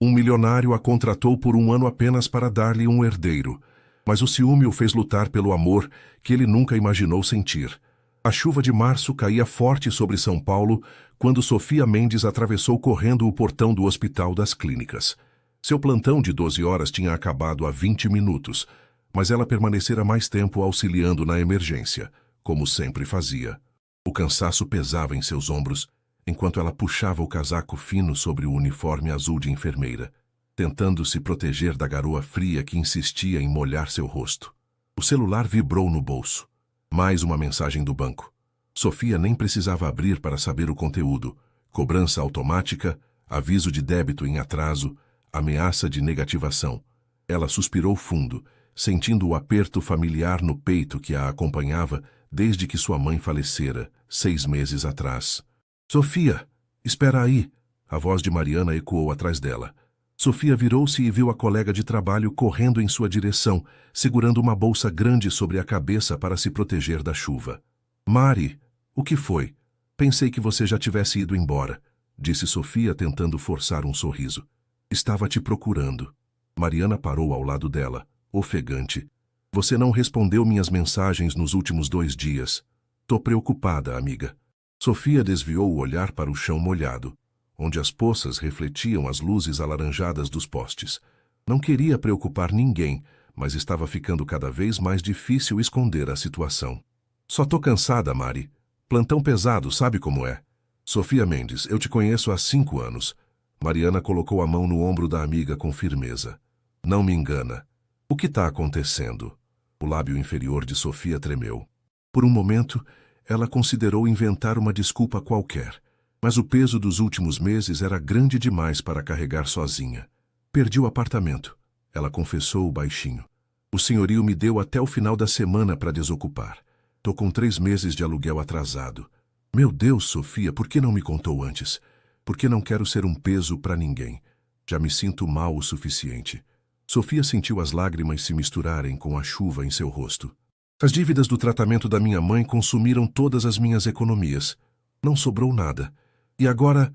Um milionário a contratou por um ano apenas para dar-lhe um herdeiro, mas o ciúme o fez lutar pelo amor que ele nunca imaginou sentir. A chuva de março caía forte sobre São Paulo quando Sofia Mendes atravessou correndo o portão do Hospital das Clínicas. Seu plantão de 12 horas tinha acabado há 20 minutos, mas ela permanecera mais tempo auxiliando na emergência, como sempre fazia. O cansaço pesava em seus ombros, enquanto ela puxava o casaco fino sobre o uniforme azul de enfermeira, tentando se proteger da garoa fria que insistia em molhar seu rosto. O celular vibrou no bolso. Mais uma mensagem do banco. Sofia nem precisava abrir para saber o conteúdo. Cobrança automática, aviso de débito em atraso, ameaça de negativação. Ela suspirou fundo, sentindo o aperto familiar no peito que a acompanhava desde que sua mãe falecera, 6 meses atrás. Sofia, espera aí! A voz de Mariana ecoou atrás dela. Sofia virou-se e viu a colega de trabalho correndo em sua direção, segurando uma bolsa grande sobre a cabeça para se proteger da chuva. Mari, o que foi? Pensei que você já tivesse ido embora, disse Sofia tentando forçar um sorriso. Estava te procurando. Mariana parou ao lado dela, ofegante. Você não respondeu minhas mensagens nos últimos 2 dias. Tô preocupada, amiga. Sofia desviou o olhar para o chão molhado, onde as poças refletiam as luzes alaranjadas dos postes. Não queria preocupar ninguém, mas estava ficando cada vez mais difícil esconder a situação. Só tô cansada, Mari. Plantão pesado, sabe como é? Sofia Mendes, eu te conheço há 5 anos. Mariana colocou a mão no ombro da amiga com firmeza. Não me engana. O que está acontecendo? O lábio inferior de Sofia tremeu. Por um momento, ela considerou inventar uma desculpa qualquer, mas o peso dos últimos meses era grande demais para carregar sozinha. Perdi o apartamento, ela confessou baixinho. O senhorio me deu até o final da semana para desocupar. Tô com 3 meses de aluguel atrasado. Meu Deus, Sofia, por que não me contou antes? Porque não quero ser um peso para ninguém. Já me sinto mal o suficiente. Sofia sentiu as lágrimas se misturarem com a chuva em seu rosto. As dívidas do tratamento da minha mãe consumiram todas as minhas economias. Não sobrou nada. E agora,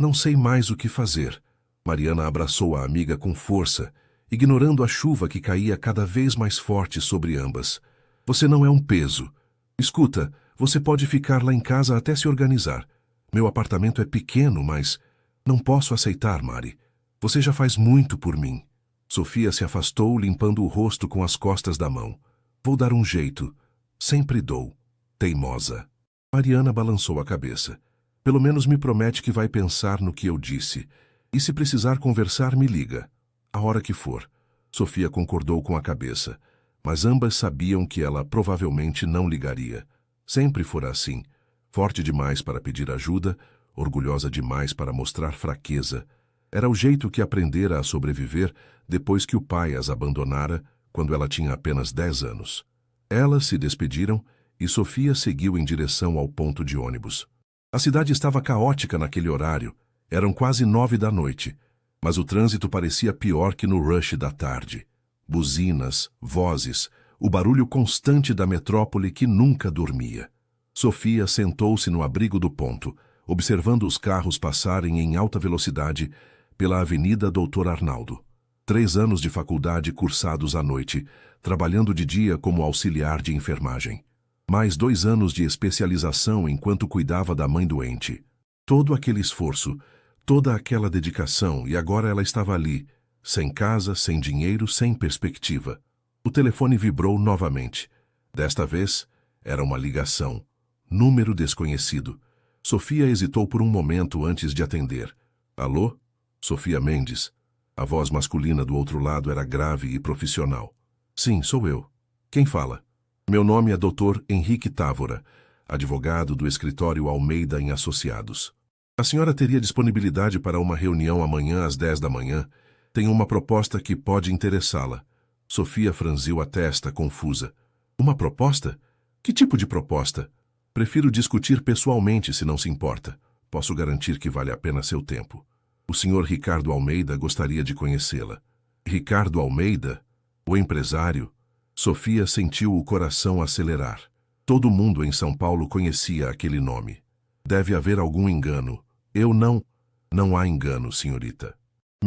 não sei mais o que fazer. Mariana abraçou a amiga com força, ignorando a chuva que caía cada vez mais forte sobre ambas. Você não é um peso. Escuta, você pode ficar lá em casa até se organizar. Meu apartamento é pequeno, mas não posso aceitar, Mari. Você já faz muito por mim. Sofia se afastou, limpando o rosto com as costas da mão. Vou dar um jeito. Sempre dou. Teimosa. Mariana balançou a cabeça. Pelo menos me promete que vai pensar no que eu disse. E se precisar conversar, me liga. A hora que for. Sofia concordou com a cabeça. Mas ambas sabiam que ela provavelmente não ligaria. Sempre fora assim. Forte demais para pedir ajuda, orgulhosa demais para mostrar fraqueza. Era o jeito que aprendera a sobreviver depois que o pai as abandonara, quando ela tinha apenas 10 anos. Elas se despediram e Sofia seguiu em direção ao ponto de ônibus. A cidade estava caótica naquele horário. Eram quase 9 da noite, mas o trânsito parecia pior que no rush da tarde. Buzinas, vozes, o barulho constante da metrópole que nunca dormia. Sofia sentou-se no abrigo do ponto, observando os carros passarem em alta velocidade pela Avenida Doutor Arnaldo. 3 anos de faculdade cursados à noite, trabalhando de dia como auxiliar de enfermagem. Mais 2 anos de especialização enquanto cuidava da mãe doente. Todo aquele esforço, toda aquela dedicação, e agora ela estava ali, sem casa, sem dinheiro, sem perspectiva. O telefone vibrou novamente. Desta vez, era uma ligação. Número desconhecido. Sofia hesitou por um momento antes de atender. Alô? Sofia Mendes. A voz masculina do outro lado era grave e profissional. Sim, sou eu. Quem fala? Meu nome é Dr. Henrique Távora, advogado do escritório Almeida em Associados. A senhora teria disponibilidade para uma reunião amanhã às 10 da manhã? Tenho uma proposta que pode interessá-la. Sofia franziu a testa, confusa. Uma proposta? Que tipo de proposta? Prefiro discutir pessoalmente, se não se importa. Posso garantir que vale a pena seu tempo. O senhor Ricardo Almeida gostaria de conhecê-la. Ricardo Almeida? O empresário? Sofia sentiu o coração acelerar. Todo mundo em São Paulo conhecia aquele nome. Deve haver algum engano. Eu não... Não há engano, senhorita.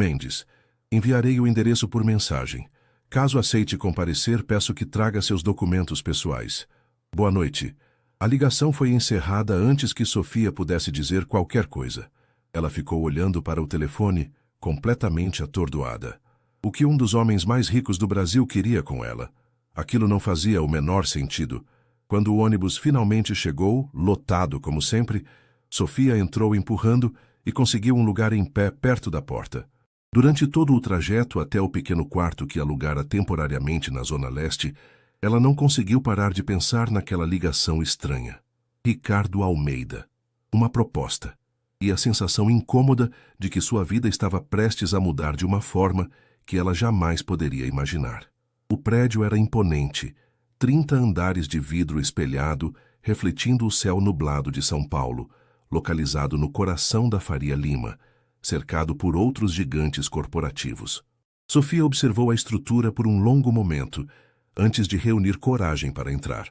Mendes. Enviarei o endereço por mensagem. Caso aceite comparecer, peço que traga seus documentos pessoais. Boa noite. A ligação foi encerrada antes que Sofia pudesse dizer qualquer coisa. Ela ficou olhando para o telefone, completamente atordoada. O que um dos homens mais ricos do Brasil queria com ela? Aquilo não fazia o menor sentido. Quando o ônibus finalmente chegou, lotado como sempre, Sofia entrou empurrando e conseguiu um lugar em pé perto da porta. Durante todo o trajeto até o pequeno quarto que alugara temporariamente na Zona Leste, ela não conseguiu parar de pensar naquela ligação estranha. Ricardo Almeida. Uma proposta. E a sensação incômoda de que sua vida estava prestes a mudar de uma forma que ela jamais poderia imaginar. O prédio era imponente, 30 andares de vidro espelhado, refletindo o céu nublado de São Paulo, localizado no coração da Faria Lima, cercado por outros gigantes corporativos. Sofia observou a estrutura por um longo momento, antes de reunir coragem para entrar.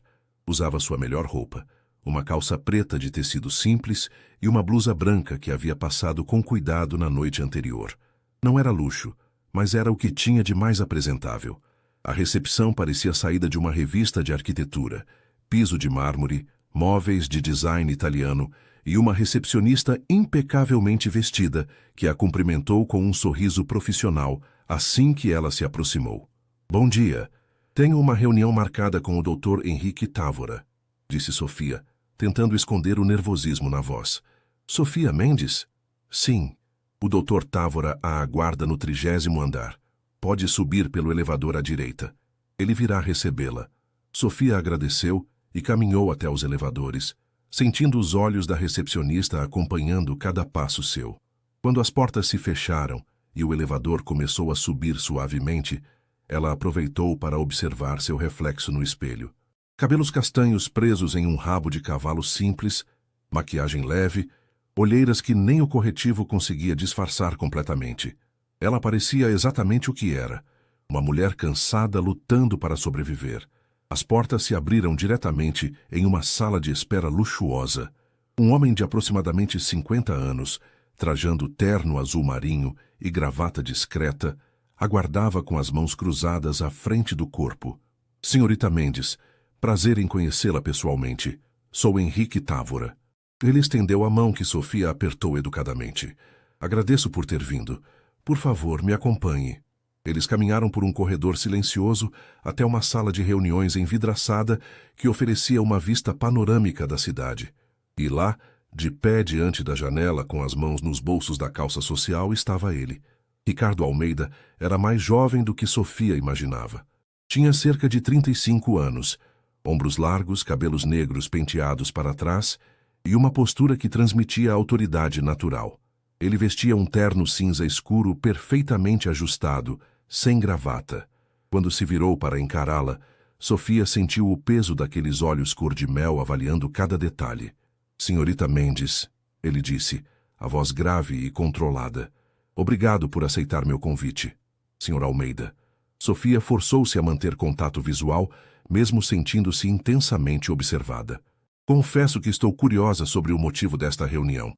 Usava sua melhor roupa, uma calça preta de tecido simples e uma blusa branca que havia passado com cuidado na noite anterior. Não era luxo, mas era o que tinha de mais apresentável. A recepção parecia saída de uma revista de arquitetura, piso de mármore, móveis de design italiano e uma recepcionista impecavelmente vestida que a cumprimentou com um sorriso profissional assim que ela se aproximou. Bom dia. Tenho uma reunião marcada com o Dr. Henrique Távora, disse Sofia, tentando esconder o nervosismo na voz. Sofia Mendes? Sim. O Dr. Távora a aguarda no 30º andar. Pode subir pelo elevador à direita. Ele virá recebê-la. Sofia agradeceu e caminhou até os elevadores, sentindo os olhos da recepcionista acompanhando cada passo seu. Quando as portas se fecharam e o elevador começou a subir suavemente, ela aproveitou para observar seu reflexo no espelho. Cabelos castanhos presos em um rabo de cavalo simples, maquiagem leve, olheiras que nem o corretivo conseguia disfarçar completamente. Ela parecia exatamente o que era, uma mulher cansada lutando para sobreviver. As portas se abriram diretamente em uma sala de espera luxuosa. Um homem de aproximadamente 50 anos, trajando terno azul marinho e gravata discreta, aguardava com as mãos cruzadas à frente do corpo. Senhorita Mendes, prazer em conhecê-la pessoalmente. Sou Henrique Távora. Ele estendeu a mão que Sofia apertou educadamente. Agradeço por ter vindo. Por favor, me acompanhe. Eles caminharam por um corredor silencioso até uma sala de reuniões envidraçada que oferecia uma vista panorâmica da cidade. E lá, de pé diante da janela com as mãos nos bolsos da calça social, estava ele. Ricardo Almeida era mais jovem do que Sofia imaginava. Tinha cerca de 35 anos, ombros largos, cabelos negros penteados para trás e uma postura que transmitia autoridade natural. Ele vestia um terno cinza escuro perfeitamente ajustado, sem gravata. Quando se virou para encará-la, Sofia sentiu o peso daqueles olhos cor-de-mel avaliando cada detalhe. Senhorita Mendes, ele disse, a voz grave e controlada. Obrigado por aceitar meu convite, Sr. Almeida. Sofia forçou-se a manter contato visual, mesmo sentindo-se intensamente observada. Confesso que estou curiosa sobre o motivo desta reunião.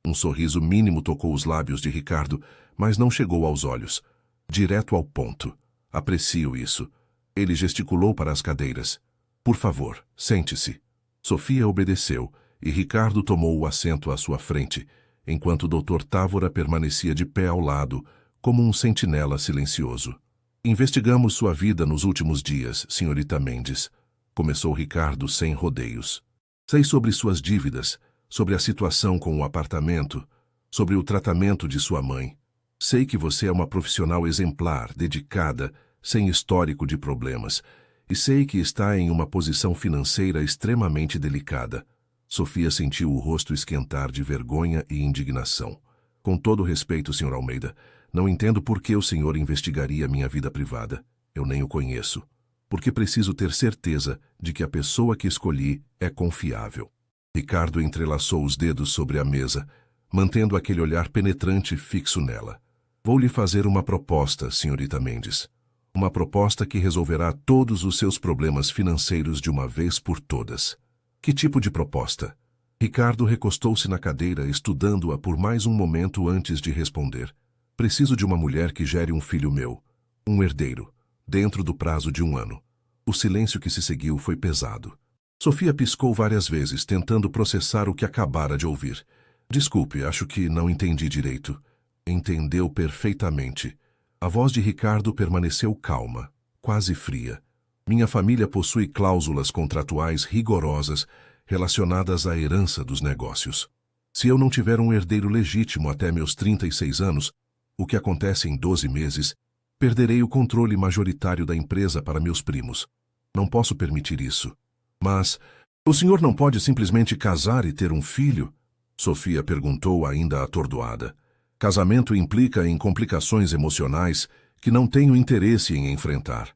Um sorriso mínimo tocou os lábios de Ricardo, mas não chegou aos olhos. Direto ao ponto. Aprecio isso. Ele gesticulou para as cadeiras. Por favor, sente-se. Sofia obedeceu, e Ricardo tomou o assento à sua frente, enquanto o Dr. Távora permanecia de pé ao lado, como um sentinela silencioso. Investigamos sua vida nos últimos dias, senhorita Mendes. Começou Ricardo sem rodeios. Sei sobre suas dívidas, sobre a situação com o apartamento, sobre o tratamento de sua mãe. Sei que você é uma profissional exemplar, dedicada, sem histórico de problemas, e sei que está em uma posição financeira extremamente delicada. Sofia sentiu o rosto esquentar de vergonha e indignação. Com todo respeito, Sr. Almeida, não entendo por que o senhor investigaria minha vida privada. Eu nem o conheço. Porque preciso ter certeza de que a pessoa que escolhi é confiável. Ricardo entrelaçou os dedos sobre a mesa, mantendo aquele olhar penetrante fixo nela. Vou lhe fazer uma proposta, senhorita Mendes. Uma proposta que resolverá todos os seus problemas financeiros de uma vez por todas. Que tipo de proposta? Ricardo recostou-se na cadeira, estudando-a por mais um momento antes de responder. Preciso de uma mulher que gere um filho meu, um herdeiro, dentro do prazo de 1 ano. O silêncio que se seguiu foi pesado. Sofia piscou várias vezes, tentando processar o que acabara de ouvir. Desculpe, acho que não entendi direito. Entendeu perfeitamente. A voz de Ricardo permaneceu calma, quase fria. Minha família possui cláusulas contratuais rigorosas relacionadas à herança dos negócios. Se eu não tiver um herdeiro legítimo até meus 36 anos, o que acontece em 12 meses, perderei o controle majoritário da empresa para meus primos. Não posso permitir isso. Mas, o senhor não pode simplesmente casar e ter um filho? Sofia perguntou, ainda atordoada. Casamento implica em complicações emocionais que não tenho interesse em enfrentar.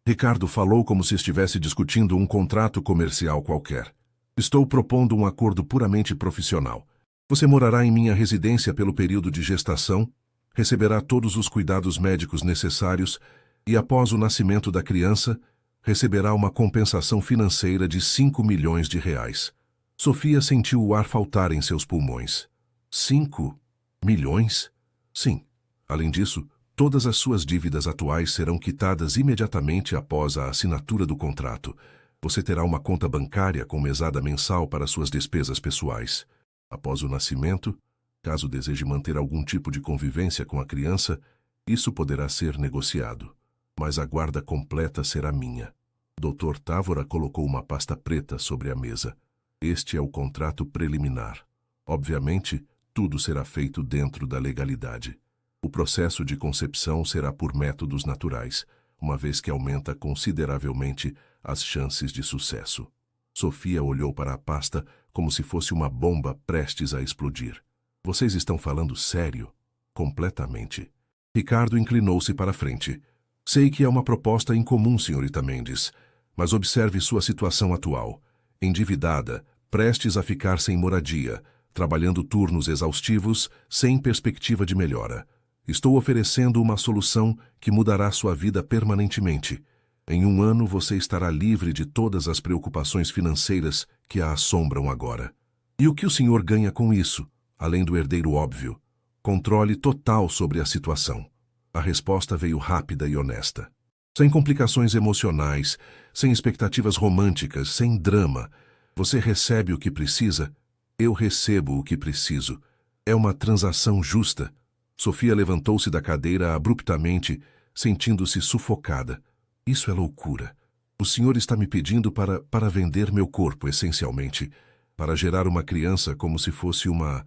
Ricardo falou como se estivesse discutindo um contrato comercial qualquer. Estou propondo um acordo puramente profissional. Você morará em minha residência pelo período de gestação, receberá todos os cuidados médicos necessários e, após o nascimento da criança, receberá uma compensação financeira de 5 milhões de reais. Sofia sentiu o ar faltar em seus pulmões. 5 milhões? Sim. Além disso, todas as suas dívidas atuais serão quitadas imediatamente após a assinatura do contrato. Você terá uma conta bancária com mesada mensal para suas despesas pessoais. Após o nascimento, caso deseje manter algum tipo de convivência com a criança, isso poderá ser negociado. Mas a guarda completa será minha. Dr. Távora colocou uma pasta preta sobre a mesa. Este é o contrato preliminar. Obviamente, tudo será feito dentro da legalidade. O processo de concepção será por métodos naturais, uma vez que aumenta consideravelmente as chances de sucesso. Sofia olhou para a pasta como se fosse uma bomba prestes a explodir. Vocês estão falando sério? Completamente. Ricardo inclinou-se para a frente. Sei que é uma proposta incomum, senhorita Mendes, mas observe sua situação atual. Endividada, prestes a ficar sem moradia, trabalhando turnos exaustivos, sem perspectiva de melhora. Estou oferecendo uma solução que mudará sua vida permanentemente. Em 1 ano você estará livre de todas as preocupações financeiras que a assombram agora. E o que o senhor ganha com isso, além do herdeiro óbvio? Controle total sobre a situação. A resposta veio rápida e honesta. Sem complicações emocionais, sem expectativas românticas, sem drama. Você recebe o que precisa, eu recebo o que preciso. É uma transação justa. Sofia levantou-se da cadeira abruptamente, sentindo-se sufocada. Isso é loucura. O senhor está me pedindo para vender meu corpo, essencialmente, para gerar uma criança como se fosse uma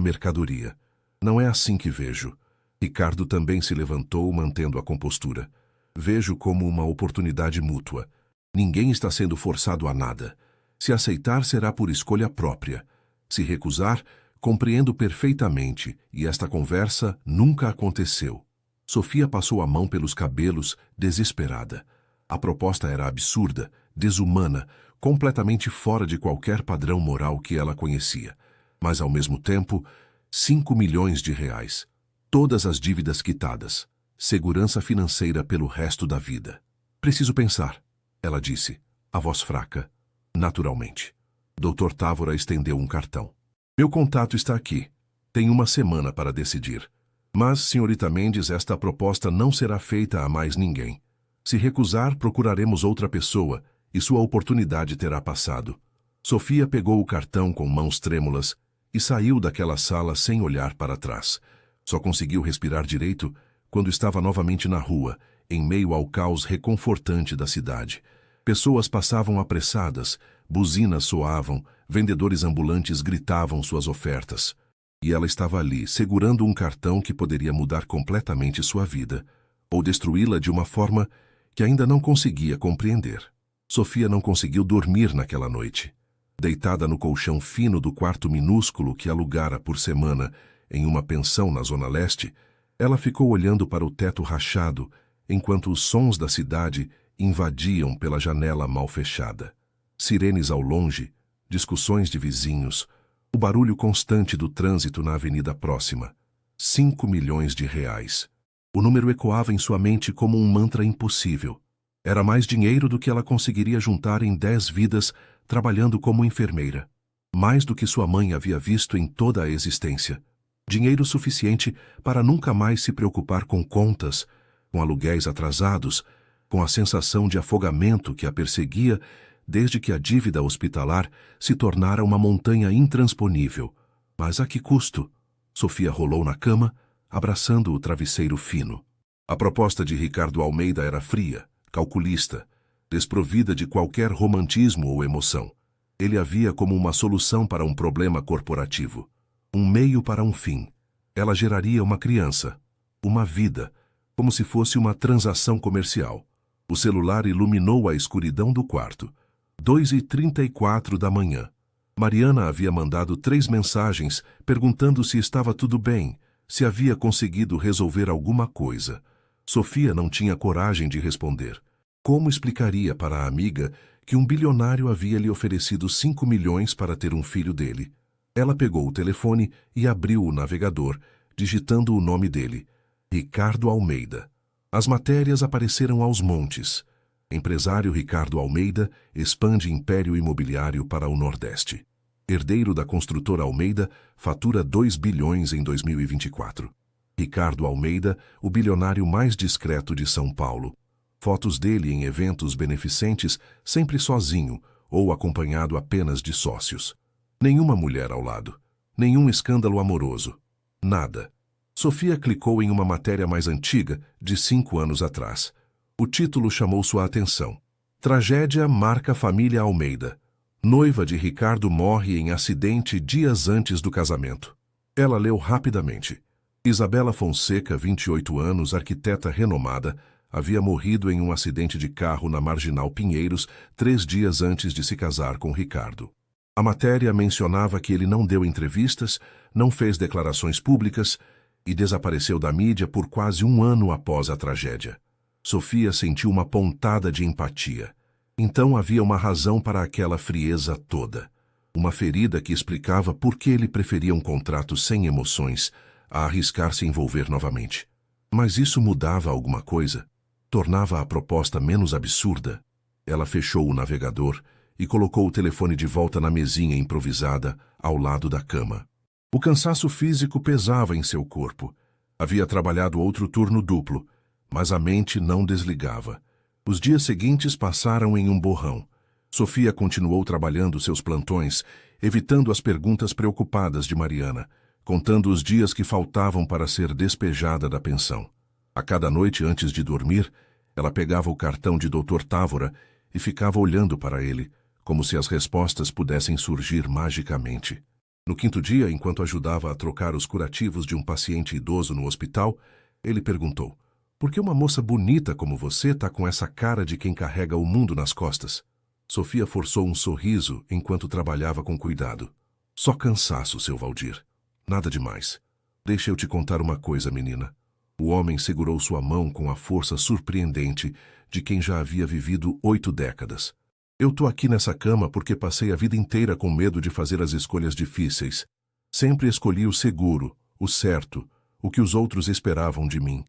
mercadoria. Não é assim que vejo. Ricardo também se levantou, mantendo a compostura. Vejo como uma oportunidade mútua. Ninguém está sendo forçado a nada. Se aceitar, será por escolha própria. Se recusar, compreendo perfeitamente, e esta conversa nunca aconteceu. Sofia passou a mão pelos cabelos, desesperada. A proposta era absurda, desumana, completamente fora de qualquer padrão moral que ela conhecia. Mas, ao mesmo tempo, 5 milhões de reais. Todas as dívidas quitadas. Segurança financeira pelo resto da vida. Preciso pensar, ela disse, a voz fraca. Naturalmente. Dr. Távora estendeu um cartão. Meu contato está aqui. Tem 1 semana para decidir. Mas, senhorita Mendes, esta proposta não será feita a mais ninguém. Se recusar, procuraremos outra pessoa e sua oportunidade terá passado. Sofia pegou o cartão com mãos trêmulas e saiu daquela sala sem olhar para trás. Só conseguiu respirar direito quando estava novamente na rua, em meio ao caos reconfortante da cidade. Pessoas passavam apressadas, buzinas soavam, vendedores ambulantes gritavam suas ofertas. E ela estava ali, segurando um cartão que poderia mudar completamente sua vida, ou destruí-la de uma forma que ainda não conseguia compreender. Sofia não conseguiu dormir naquela noite. Deitada no colchão fino do quarto minúsculo que alugara por semana em uma pensão na Zona Leste, ela ficou olhando para o teto rachado, enquanto os sons da cidade invadiam pela janela mal fechada. Sirenes ao longe, discussões de vizinhos, o barulho constante do trânsito na avenida próxima. 5 milhões de reais. O número ecoava em sua mente como um mantra impossível. Era mais dinheiro do que ela conseguiria juntar em 10 vidas trabalhando como enfermeira. Mais do que sua mãe havia visto em toda a existência. Dinheiro suficiente para nunca mais se preocupar com contas, com aluguéis atrasados, com a sensação de afogamento que a perseguia desde que a dívida hospitalar se tornara uma montanha intransponível. Mas a que custo? Sofia rolou na cama, abraçando o travesseiro fino. A proposta de Ricardo Almeida era fria, calculista, desprovida de qualquer romantismo ou emoção. Ele a via como uma solução para um problema corporativo, um meio para um fim. Ela geraria uma criança, uma vida, como se fosse uma transação comercial. O celular iluminou a escuridão do quarto. 2h34 da manhã. Mariana havia mandado 3 mensagens perguntando se estava tudo bem, se havia conseguido resolver alguma coisa. Sofia não tinha coragem de responder. Como explicaria para a amiga que um bilionário havia lhe oferecido 5 milhões para ter um filho dele? Ela pegou o telefone e abriu o navegador, digitando o nome dele, Ricardo Almeida. As matérias apareceram aos montes. Empresário Ricardo Almeida expande império imobiliário para o Nordeste. Herdeiro da construtora Almeida, fatura 2 bilhões em 2024. Ricardo Almeida, o bilionário mais discreto de São Paulo. Fotos dele em eventos beneficentes, sempre sozinho ou acompanhado apenas de sócios. Nenhuma mulher ao lado. Nenhum escândalo amoroso. Nada. Sofia clicou em uma matéria mais antiga, de 5 anos atrás. O título chamou sua atenção. Tragédia marca família Almeida. Noiva de Ricardo morre em acidente dias antes do casamento. Ela leu rapidamente. Isabela Fonseca, 28 anos, arquiteta renomada, havia morrido em um acidente de carro na Marginal Pinheiros 3 dias antes de se casar com Ricardo. A matéria mencionava que ele não deu entrevistas, não fez declarações públicas e desapareceu da mídia por quase 1 ano após a tragédia. Sofia sentiu uma pontada de empatia. Então havia uma razão para aquela frieza toda. Uma ferida que explicava por que ele preferia um contrato sem emoções a arriscar se envolver novamente. Mas isso mudava alguma coisa? Tornava a proposta menos absurda? Ela fechou o navegador e colocou o telefone de volta na mesinha improvisada ao lado da cama. O cansaço físico pesava em seu corpo. Havia trabalhado outro turno duplo, mas a mente não desligava. Os dias seguintes passaram em um borrão. Sofia continuou trabalhando seus plantões, evitando as perguntas preocupadas de Mariana, contando os dias que faltavam para ser despejada da pensão. A cada noite antes de dormir, ela pegava o cartão de Dr. Távora e ficava olhando para ele, como se as respostas pudessem surgir magicamente. No 5º dia, enquanto ajudava a trocar os curativos de um paciente idoso no hospital, ele perguntou: "Por que uma moça bonita como você está com essa cara de quem carrega o mundo nas costas?" Sofia forçou um sorriso enquanto trabalhava com cuidado. "Só cansaço, seu Valdir. Nada demais. Deixa eu te contar uma coisa, menina." O homem segurou sua mão com a força surpreendente de quem já havia vivido 8 décadas. "Eu tô aqui nessa cama porque passei a vida inteira com medo de fazer as escolhas difíceis. Sempre escolhi o seguro, o certo, o que os outros esperavam de mim.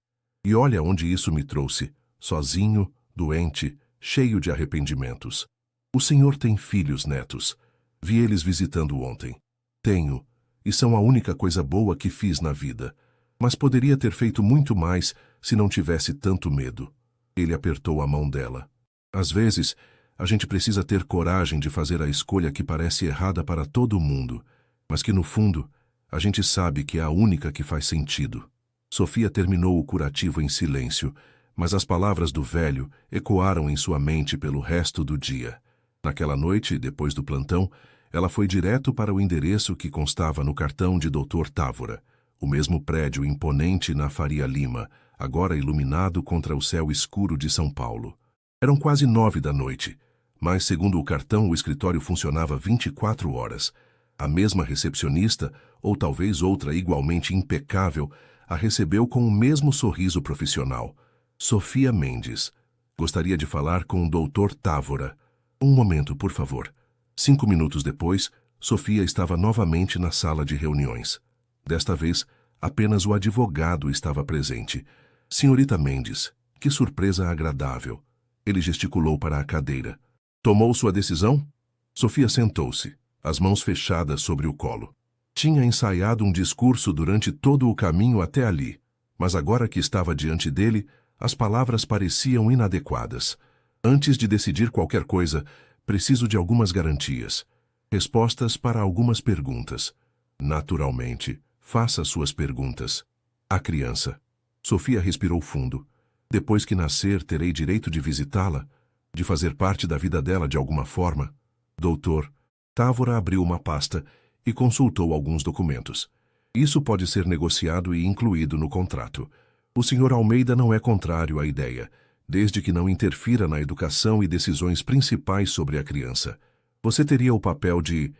E olha onde isso me trouxe, sozinho, doente, cheio de arrependimentos. O senhor tem filhos, netos. Vi eles visitando ontem. Tenho, e são a única coisa boa que fiz na vida. Mas poderia ter feito muito mais se não tivesse tanto medo." Ele apertou a mão dela. "Às vezes, a gente precisa ter coragem de fazer a escolha que parece errada para todo mundo, mas que, no fundo, a gente sabe que é a única que faz sentido." Sofia terminou o curativo em silêncio, mas as palavras do velho ecoaram em sua mente pelo resto do dia. Naquela noite, depois do plantão, ela foi direto para o endereço que constava no cartão de Dr. Távora, o mesmo prédio imponente na Faria Lima, agora iluminado contra o céu escuro de São Paulo. Eram quase 9 da noite, mas, segundo o cartão, o escritório funcionava 24 horas. A mesma recepcionista, ou talvez outra igualmente impecável, a recebeu com o mesmo sorriso profissional. Sofia Mendes. "Gostaria de falar com o Dr. Távora. Um momento, por favor." 5 minutos depois, Sofia estava novamente na sala de reuniões. Desta vez, apenas o advogado estava presente. "Senhorita Mendes, que surpresa agradável." Ele gesticulou para a cadeira. "Tomou sua decisão?" Sofia sentou-se, as mãos fechadas sobre o colo. Tinha ensaiado um discurso durante todo o caminho até ali, mas agora que estava diante dele, as palavras pareciam inadequadas. Antes de decidir qualquer coisa, preciso de algumas garantias. Respostas para algumas perguntas. Naturalmente, faça suas perguntas. A criança. Sofia respirou fundo. Depois que nascer, terei direito de visitá-la? De fazer parte da vida dela de alguma forma? Doutor. Távora abriu uma pasta e consultou alguns documentos. Isso pode ser negociado e incluído no contrato. O Sr. Almeida não é contrário à ideia, desde que não interfira na educação e decisões principais sobre a criança. Você teria o papel de,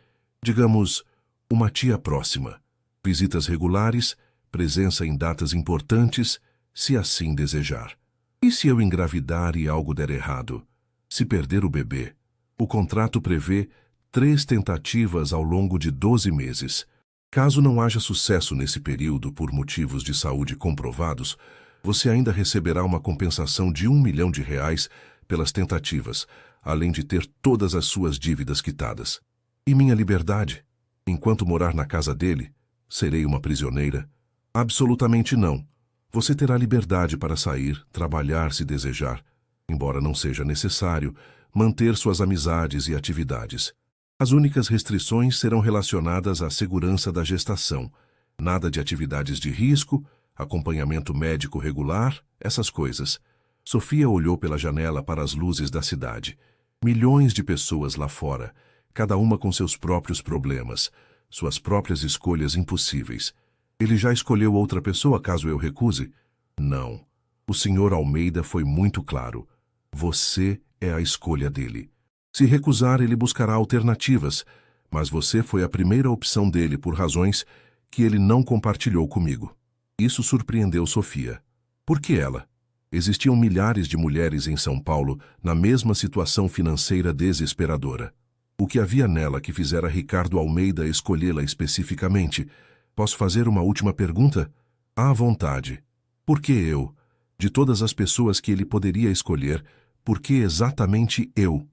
digamos, uma tia próxima. Visitas regulares, presença em datas importantes, se assim desejar. E se eu engravidar e algo der errado? Se perder o bebê? O contrato prevê 3 tentativas ao longo de 12 meses. Caso não haja sucesso nesse período por motivos de saúde comprovados, você ainda receberá uma compensação de R$1 milhão pelas tentativas, além de ter todas as suas dívidas quitadas. E minha liberdade? Enquanto morar na casa dele, serei uma prisioneira? Absolutamente não. Você terá liberdade para sair, trabalhar se desejar, embora não seja necessário, manter suas amizades e atividades. As únicas restrições serão relacionadas à segurança da gestação. Nada de atividades de risco, acompanhamento médico regular, essas coisas. Sofia olhou pela janela para as luzes da cidade. Milhões de pessoas lá fora, cada uma com seus próprios problemas, suas próprias escolhas impossíveis. Ele já escolheu outra pessoa caso eu recuse? Não. O Sr. Almeida foi muito claro. Você é a escolha dele. Se recusar, ele buscará alternativas, mas você foi a primeira opção dele por razões que ele não compartilhou comigo. Isso surpreendeu Sofia. Por que ela? Existiam milhares de mulheres em São Paulo na mesma situação financeira desesperadora. O que havia nela que fizera Ricardo Almeida escolhê-la especificamente? Posso fazer uma última pergunta? À vontade. Por que eu? De todas as pessoas que ele poderia escolher, por que exatamente eu?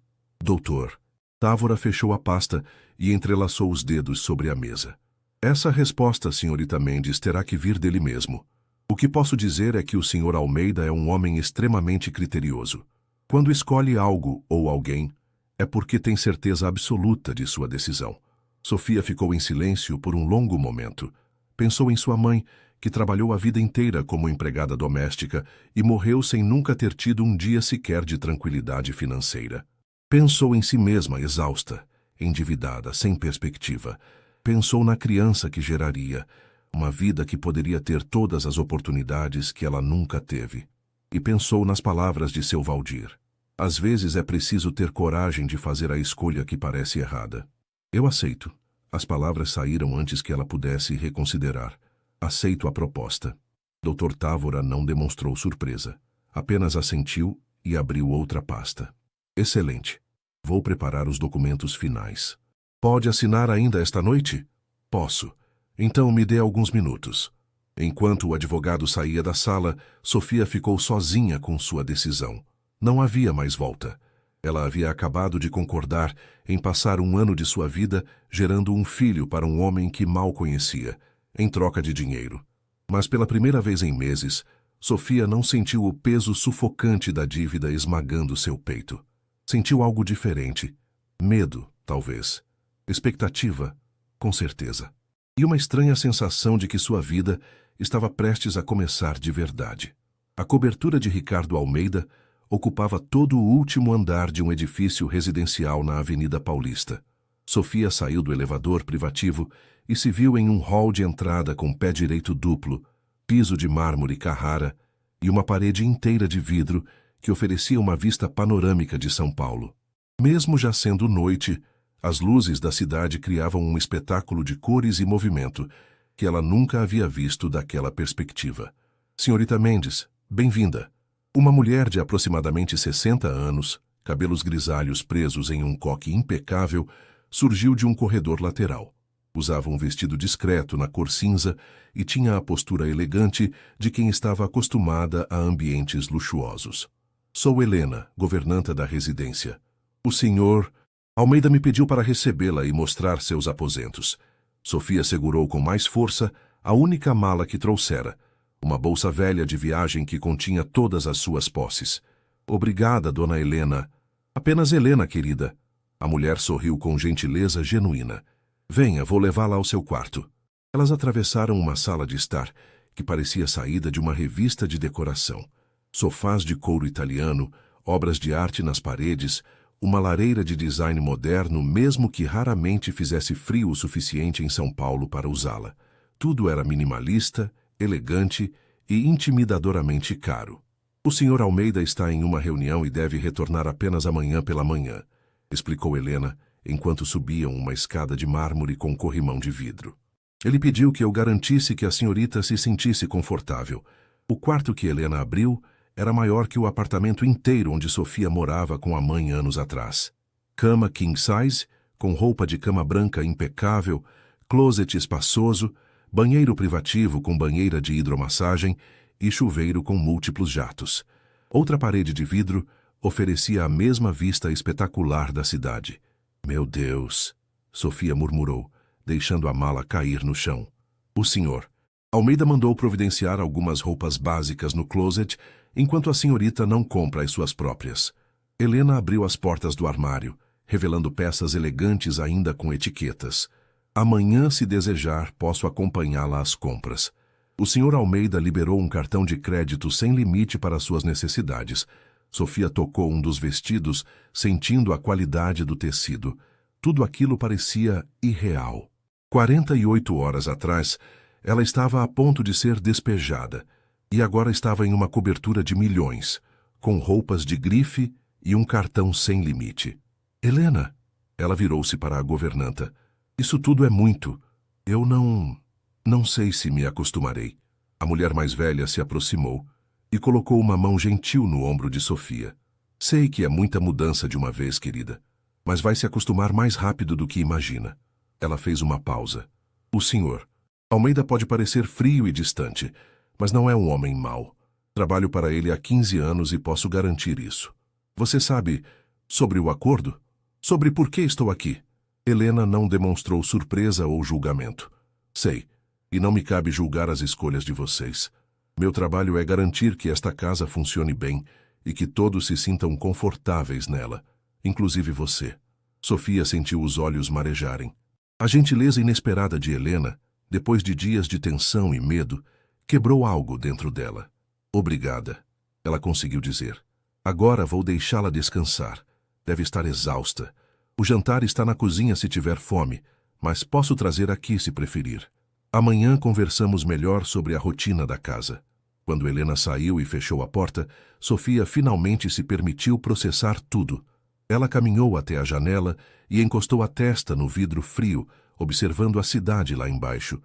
Doutor. Távora fechou a pasta e entrelaçou os dedos sobre a mesa. Essa resposta, senhorita Mendes, terá que vir dele mesmo. O que posso dizer é que o Sr. Almeida é um homem extremamente criterioso. Quando escolhe algo ou alguém, é porque tem certeza absoluta de sua decisão. Sofia ficou em silêncio por um longo momento. Pensou em sua mãe, que trabalhou a vida inteira como empregada doméstica e morreu sem nunca ter tido um dia sequer de tranquilidade financeira. Pensou em si mesma, exausta, endividada, sem perspectiva. Pensou na criança que geraria, uma vida que poderia ter todas as oportunidades que ela nunca teve. E pensou nas palavras de seu Valdir. Às vezes é preciso ter coragem de fazer a escolha que parece errada. Eu aceito. As palavras saíram antes que ela pudesse reconsiderar. Aceito a proposta. Dr. Távora não demonstrou surpresa. Apenas assentiu e abriu outra pasta. Excelente. Vou preparar os documentos finais. Pode assinar ainda esta noite? Posso. Então me dê alguns minutos. Enquanto o advogado saía da sala, Sofia ficou sozinha com sua decisão. Não havia mais volta. Ela havia acabado de concordar em passar um ano de sua vida gerando um filho para um homem que mal conhecia, em troca de dinheiro. Mas pela primeira vez em meses, Sofia não sentiu o peso sufocante da dívida esmagando seu peito. Sentiu algo diferente. Medo, talvez. Expectativa, com certeza. E uma estranha sensação de que sua vida estava prestes a começar de verdade. A cobertura de Ricardo Almeida ocupava todo o último andar de um edifício residencial na Avenida Paulista. Sofia saiu do elevador privativo e se viu em um hall de entrada com pé direito duplo, piso de mármore Carrara e uma parede inteira de vidro que oferecia uma vista panorâmica de São Paulo. Mesmo já sendo noite, as luzes da cidade criavam um espetáculo de cores e movimento que ela nunca havia visto daquela perspectiva. Senhorita Mendes, bem-vinda. Uma mulher de aproximadamente 60 anos, cabelos grisalhos presos em um coque impecável, surgiu de um corredor lateral. Usava um vestido discreto na cor cinza e tinha a postura elegante de quem estava acostumada a ambientes luxuosos. Sou Helena, governanta da residência. O senhor Almeida me pediu para recebê-la e mostrar seus aposentos. Sofia segurou com mais força a única mala que trouxera, uma bolsa velha de viagem que continha todas as suas posses. Obrigada, dona Helena. Apenas Helena, querida. A mulher sorriu com gentileza genuína. Venha, vou levá-la ao seu quarto. Elas atravessaram uma sala de estar que parecia saída de uma revista de decoração. Sofás de couro italiano, obras de arte nas paredes, uma lareira de design moderno, mesmo que raramente fizesse frio o suficiente em São Paulo para usá-la. Tudo era minimalista, elegante e intimidadoramente caro. O Sr. Almeida está em uma reunião e deve retornar apenas amanhã pela manhã, explicou Helena, enquanto subiam uma escada de mármore com corrimão de vidro. Ele pediu que eu garantisse que a senhorita se sentisse confortável. O quarto que Helena abriu era maior que o apartamento inteiro onde Sofia morava com a mãe anos atrás. Cama king size, com roupa de cama branca impecável, closet espaçoso, banheiro privativo com banheira de hidromassagem e chuveiro com múltiplos jatos. Outra parede de vidro oferecia a mesma vista espetacular da cidade. Meu Deus, Sofia murmurou, deixando a mala cair no chão. O senhor. Almeida mandou providenciar algumas roupas básicas no closet, enquanto a senhorita não compra as suas próprias. Helena abriu as portas do armário, revelando peças elegantes ainda com etiquetas. Amanhã, se desejar, posso acompanhá-la às compras. O senhor Almeida liberou um cartão de crédito sem limite para suas necessidades. Sofia tocou um dos vestidos, sentindo a qualidade do tecido. Tudo aquilo parecia irreal. 48 horas atrás, ela estava a ponto de ser despejada, e agora estava em uma cobertura de milhões, com roupas de grife e um cartão sem limite. Helena, ela virou-se para a governanta. Isso tudo é muito. Eu não sei se me acostumarei. A mulher mais velha se aproximou e colocou uma mão gentil no ombro de Sofia. Sei que é muita mudança de uma vez, querida, mas vai se acostumar mais rápido do que imagina. Ela fez uma pausa. O senhor. Almeida pode parecer frio e distante, mas não é um homem mau. Trabalho para ele há 15 anos e posso garantir isso. Você sabe sobre o acordo? Sobre por que estou aqui? Helena não demonstrou surpresa ou julgamento. Sei, e não me cabe julgar as escolhas de vocês. Meu trabalho é garantir que esta casa funcione bem e que todos se sintam confortáveis nela, inclusive você. Sofia sentiu os olhos marejarem. A gentileza inesperada de Helena, depois de dias de tensão e medo, quebrou algo dentro dela. Obrigada, ela conseguiu dizer. Agora vou deixá-la descansar. Deve estar exausta. O jantar está na cozinha se tiver fome, mas posso trazer aqui se preferir. Amanhã conversamos melhor sobre a rotina da casa. Quando Helena saiu e fechou a porta, Sofia finalmente se permitiu processar tudo. Ela caminhou até a janela e encostou a testa no vidro frio, observando a cidade lá embaixo.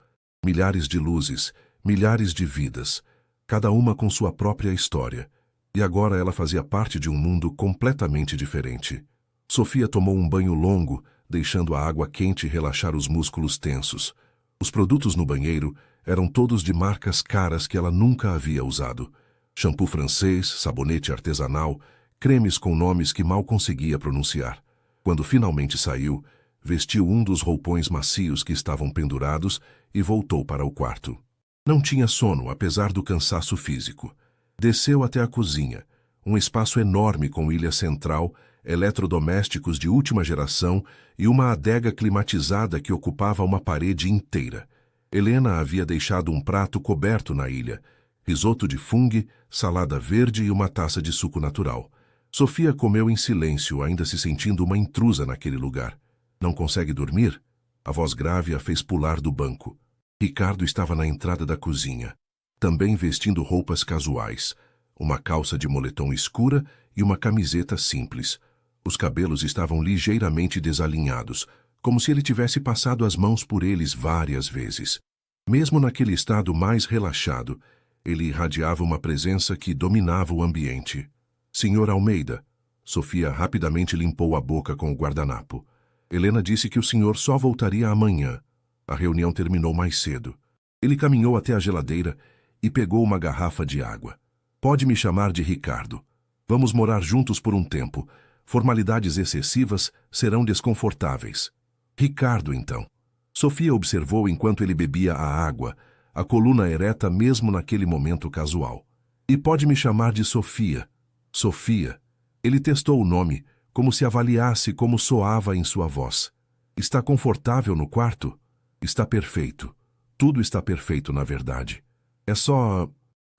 Milhares de luzes, milhares de vidas, cada uma com sua própria história. E agora ela fazia parte de um mundo completamente diferente. Sofia tomou um banho longo, deixando a água quente relaxar os músculos tensos. Os produtos no banheiro eram todos de marcas caras que ela nunca havia usado. Shampoo francês, sabonete artesanal, cremes com nomes que mal conseguia pronunciar. Quando finalmente saiu, vestiu um dos roupões macios que estavam pendurados e voltou para o quarto. Não tinha sono, apesar do cansaço físico. Desceu até a cozinha, um espaço enorme com ilha central, eletrodomésticos de última geração e uma adega climatizada que ocupava uma parede inteira. Helena havia deixado um prato coberto na ilha, risoto de fungo, salada verde e uma taça de suco natural. Sofia comeu em silêncio, ainda se sentindo uma intrusa naquele lugar. Não consegue dormir? A voz grave a fez pular do banco. Ricardo estava na entrada da cozinha, também vestindo roupas casuais, uma calça de moletom escura e uma camiseta simples. Os cabelos estavam ligeiramente desalinhados, como se ele tivesse passado as mãos por eles várias vezes. Mesmo naquele estado mais relaxado, ele irradiava uma presença que dominava o ambiente. Senhor Almeida. Sofia rapidamente limpou a boca com o guardanapo. Helena disse que o senhor só voltaria amanhã. A reunião terminou mais cedo. Ele caminhou até a geladeira e pegou uma garrafa de água. Pode me chamar de Ricardo. Vamos morar juntos por um tempo. Formalidades excessivas serão desconfortáveis. Ricardo, então. Sofia observou enquanto ele bebia a água, a coluna ereta mesmo naquele momento casual. E pode me chamar de Sofia. Sofia. Ele testou o nome, como se avaliasse como soava em sua voz. Está confortável no quarto? Está perfeito. Tudo está perfeito, na verdade. É só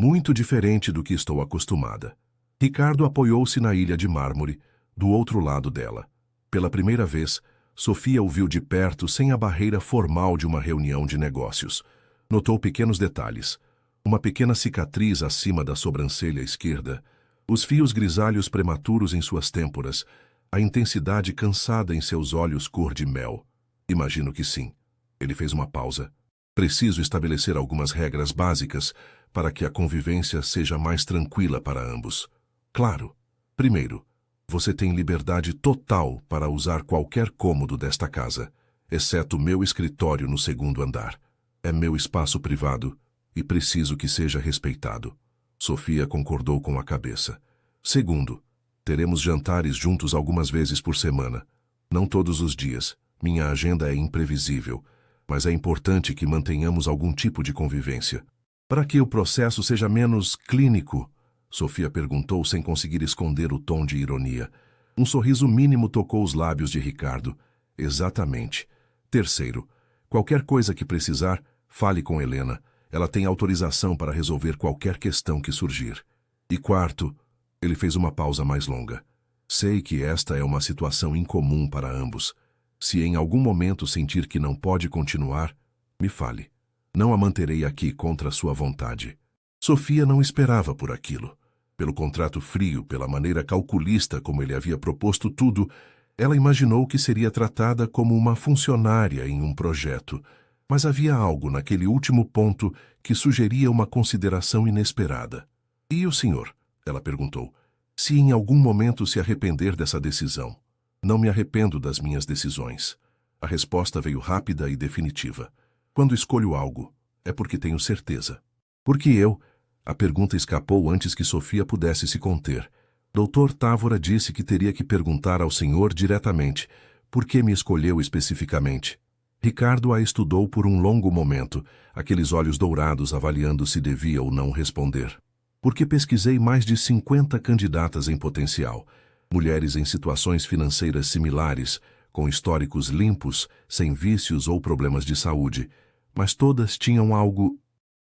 muito diferente do que estou acostumada. Ricardo apoiou-se na ilha de mármore, do outro lado dela. Pela primeira vez, Sofia o viu de perto sem a barreira formal de uma reunião de negócios. Notou pequenos detalhes. Uma pequena cicatriz acima da sobrancelha esquerda, os fios grisalhos prematuros em suas têmporas, a intensidade cansada em seus olhos cor de mel. Imagino que sim. Ele fez uma pausa. Preciso estabelecer algumas regras básicas para que a convivência seja mais tranquila para ambos. Claro. Primeiro, você tem liberdade total para usar qualquer cômodo desta casa, exceto meu escritório no segundo andar. É meu espaço privado e preciso que seja respeitado. Sofia concordou com a cabeça. Segundo, teremos jantares juntos algumas vezes por semana. Não todos os dias. Minha agenda é imprevisível, mas é importante que mantenhamos algum tipo de convivência. Para que o processo seja menos clínico, Sofia perguntou sem conseguir esconder o tom de ironia. Um sorriso mínimo tocou os lábios de Ricardo. Exatamente. Terceiro, qualquer coisa que precisar, fale com Helena. Ela tem autorização para resolver qualquer questão que surgir. E quarto, ele fez uma pausa mais longa. Sei que esta é uma situação incomum para ambos. Se em algum momento sentir que não pode continuar, me fale. Não a manterei aqui contra sua vontade. Sofia não esperava por aquilo. Pelo contrato frio, pela maneira calculista como ele havia proposto tudo, ela imaginou que seria tratada como uma funcionária em um projeto. Mas havia algo naquele último ponto que sugeria uma consideração inesperada. E o senhor? Ela perguntou. Se em algum momento se arrepender dessa decisão. Não me arrependo das minhas decisões. A resposta veio rápida e definitiva. Quando escolho algo, é porque tenho certeza. Porque eu... A pergunta escapou antes que Sofia pudesse se conter. Dr. Távora disse que teria que perguntar ao senhor diretamente por que me escolheu especificamente. Ricardo a estudou por um longo momento, aqueles olhos dourados avaliando se devia ou não responder. Porque pesquisei mais de 50 candidatas em potencial, mulheres em situações financeiras similares, com históricos limpos, sem vícios ou problemas de saúde, mas todas tinham algo,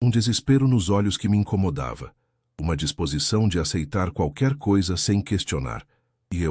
um desespero nos olhos que me incomodava, uma disposição de aceitar qualquer coisa sem questionar. E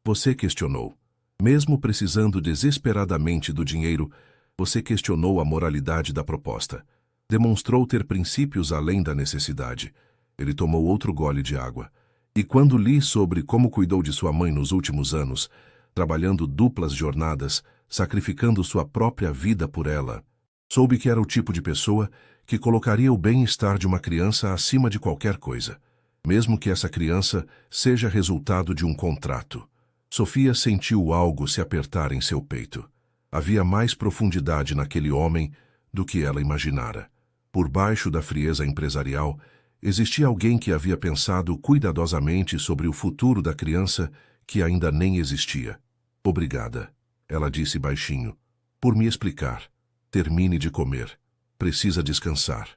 você questionou. Mesmo precisando desesperadamente do dinheiro, você questionou a moralidade da proposta. Demonstrou ter princípios além da necessidade. Ele tomou outro gole de água. E quando li sobre como cuidou de sua mãe nos últimos anos, trabalhando duplas jornadas, sacrificando sua própria vida por ela, soube que era o tipo de pessoa que colocaria o bem-estar de uma criança acima de qualquer coisa, mesmo que essa criança seja resultado de um contrato. Sofia sentiu algo se apertar em seu peito. Havia mais profundidade naquele homem do que ela imaginara. Por baixo da frieza empresarial, existia alguém que havia pensado cuidadosamente sobre o futuro da criança que ainda nem existia. Obrigada, ela disse baixinho, por me explicar. Termine de comer. Precisa descansar.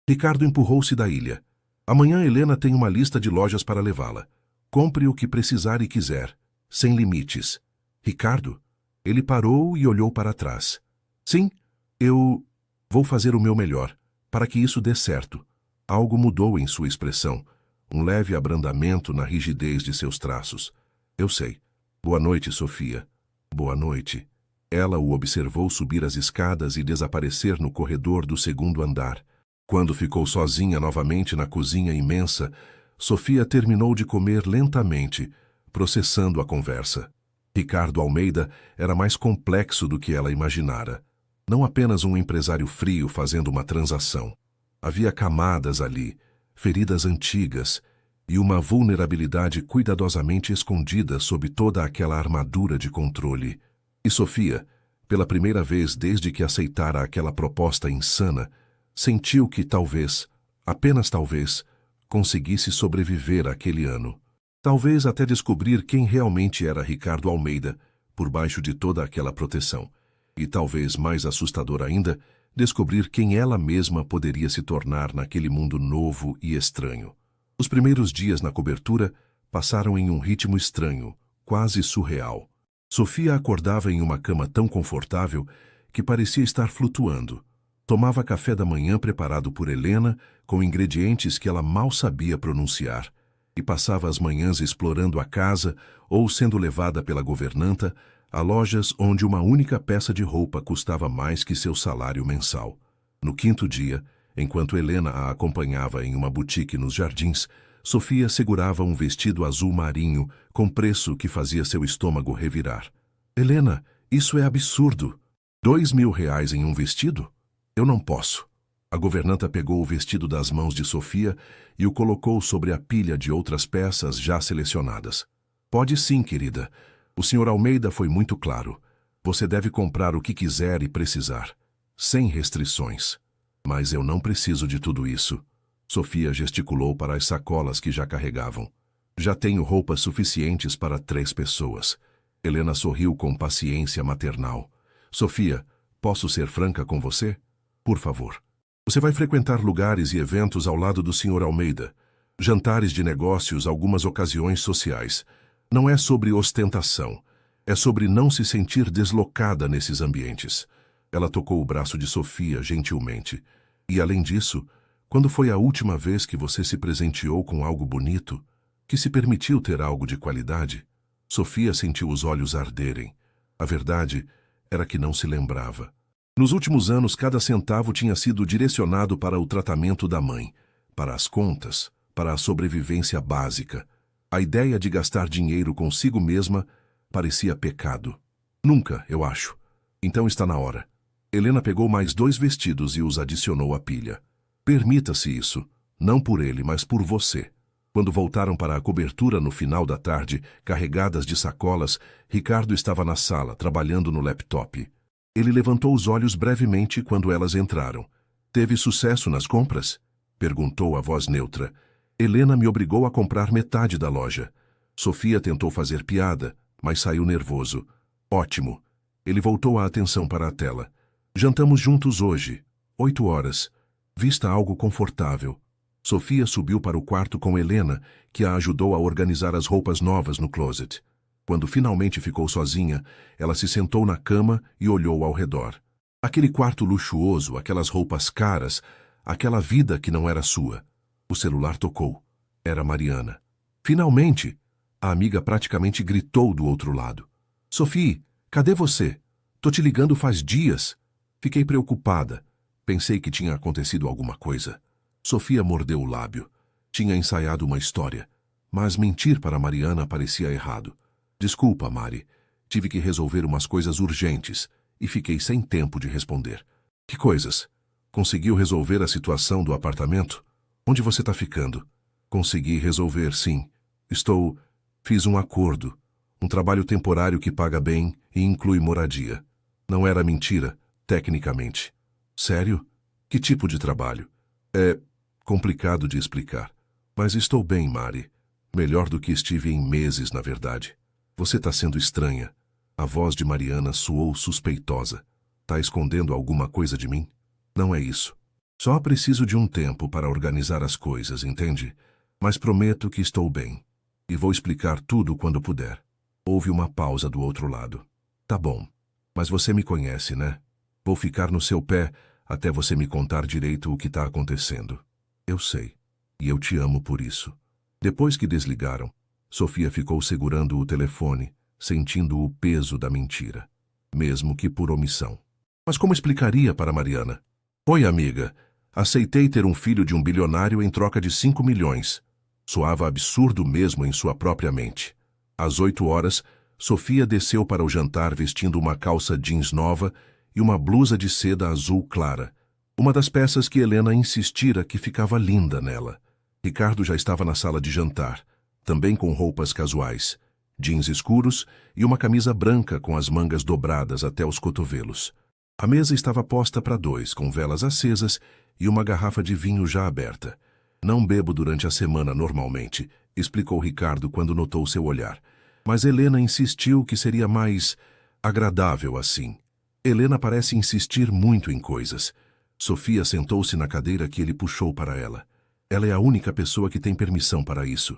Ricardo empurrou-se da ilha. Amanhã Helena tem uma lista de lojas para levá-la. Compre o que precisar e quiser. Sem limites. Ricardo? Ele parou e olhou para trás. Sim, eu vou fazer o meu melhor, para que isso dê certo. Algo mudou em sua expressão, um leve abrandamento na rigidez de seus traços. Eu sei. Boa noite, Sofia. Boa noite. Ela o observou subir as escadas e desaparecer no corredor do segundo andar. Quando ficou sozinha novamente na cozinha imensa, Sofia terminou de comer lentamente, processando a conversa. Ricardo Almeida era mais complexo do que ela imaginara. Não apenas um empresário frio fazendo uma transação. Havia camadas ali, feridas antigas, e uma vulnerabilidade cuidadosamente escondida sob toda aquela armadura de controle. E Sofia, pela primeira vez desde que aceitara aquela proposta insana, sentiu que talvez, apenas talvez, conseguisse sobreviver àquele ano. Talvez até descobrir quem realmente era Ricardo Almeida, por baixo de toda aquela proteção. E talvez mais assustador ainda, descobrir quem ela mesma poderia se tornar naquele mundo novo e estranho. Os primeiros dias na cobertura passaram em um ritmo estranho, quase surreal. Sofia acordava em uma cama tão confortável que parecia estar flutuando. Tomava café da manhã preparado por Helena, com ingredientes que ela mal sabia pronunciar, e passava as manhãs explorando a casa ou sendo levada pela governanta a lojas onde uma única peça de roupa custava mais que seu salário mensal. No quinto dia, enquanto Helena a acompanhava em uma boutique nos jardins, Sofia segurava um vestido azul marinho com preço que fazia seu estômago revirar. Helena, isso é absurdo! R$ 2.000 em um vestido? Eu não posso. A governanta pegou o vestido das mãos de Sofia e o colocou sobre a pilha de outras peças já selecionadas. Pode sim, querida. O Sr. Almeida foi muito claro. Você deve comprar o que quiser e precisar, sem restrições. Mas eu não preciso de tudo isso. Sofia gesticulou para as sacolas que já carregavam. Já tenho roupas suficientes para 3 pessoas. Helena sorriu com paciência maternal. Sofia, posso ser franca com você? Por favor. Você vai frequentar lugares e eventos ao lado do Sr. Almeida. Jantares de negócios, algumas ocasiões sociais. Não é sobre ostentação. É sobre não se sentir deslocada nesses ambientes. Ela tocou o braço de Sofia gentilmente. E além disso, quando foi a última vez que você se presenteou com algo bonito, que se permitiu ter algo de qualidade? Sofia sentiu os olhos arderem. A verdade era que não se lembrava. Nos últimos anos, cada centavo tinha sido direcionado para o tratamento da mãe, para as contas, para a sobrevivência básica. A ideia de gastar dinheiro consigo mesma parecia pecado. Nunca, eu acho. Então está na hora. Helena pegou mais 2 vestidos e os adicionou à pilha. Permita-se isso, não por ele, mas por você. Quando voltaram para a cobertura no final da tarde, carregadas de sacolas, Ricardo estava na sala, trabalhando no laptop. Ele levantou os olhos brevemente quando elas entraram. Teve sucesso nas compras? Perguntou a voz neutra. Helena me obrigou a comprar metade da loja. Sofia tentou fazer piada, mas saiu nervoso. Ótimo. Ele voltou a atenção para a tela. Jantamos juntos hoje, 8 horas. Vista algo confortável. Sofia subiu para o quarto com Helena, que a ajudou a organizar as roupas novas no closet. Quando finalmente ficou sozinha, ela se sentou na cama e olhou ao redor. Aquele quarto luxuoso, aquelas roupas caras, aquela vida que não era sua. O celular tocou. Era Mariana. Finalmente! A amiga praticamente gritou do outro lado. Sophie, cadê você? Tô te ligando faz dias. Fiquei preocupada. Pensei que tinha acontecido alguma coisa. Sofia mordeu o lábio. Tinha ensaiado uma história. Mas mentir para Mariana parecia errado. Desculpa, Mari. Tive que resolver umas coisas urgentes e fiquei sem tempo de responder. Que coisas? Conseguiu resolver a situação do apartamento? Onde você está ficando? Consegui resolver, sim. Fiz um acordo. Um trabalho temporário que paga bem e inclui moradia. Não era mentira, tecnicamente. Sério? Que tipo de trabalho? É complicado de explicar. Mas estou bem, Mari. Melhor do que estive em meses, na verdade. Você está sendo estranha. A voz de Mariana soou suspeitosa. Tá escondendo alguma coisa de mim? Não é isso. Só preciso de um tempo para organizar as coisas, entende? Mas prometo que estou bem. E vou explicar tudo quando puder. Houve uma pausa do outro lado. Tá bom. Mas você me conhece, né? Vou ficar no seu pé até você me contar direito o que está acontecendo. Eu sei. E eu te amo por isso. Depois que desligaram, Sofia ficou segurando o telefone, sentindo o peso da mentira, mesmo que por omissão. Mas como explicaria para Mariana? Oi, amiga. Aceitei ter um filho de um bilionário em troca de 5 milhões. Soava absurdo mesmo em sua própria mente. Às 8 horas, Sofia desceu para o jantar vestindo uma calça jeans nova e uma blusa de seda azul clara, uma das peças que Helena insistira que ficava linda nela. Ricardo já estava na sala de jantar, também com roupas casuais, jeans escuros e uma camisa branca com as mangas dobradas até os cotovelos. A mesa estava posta para 2, com velas acesas e uma garrafa de vinho já aberta. Não bebo durante a semana normalmente, explicou Ricardo quando notou seu olhar. Mas Helena insistiu que seria mais agradável assim. Helena parece insistir muito em coisas. Sofia sentou-se na cadeira que ele puxou para ela. Ela é a única pessoa que tem permissão para isso.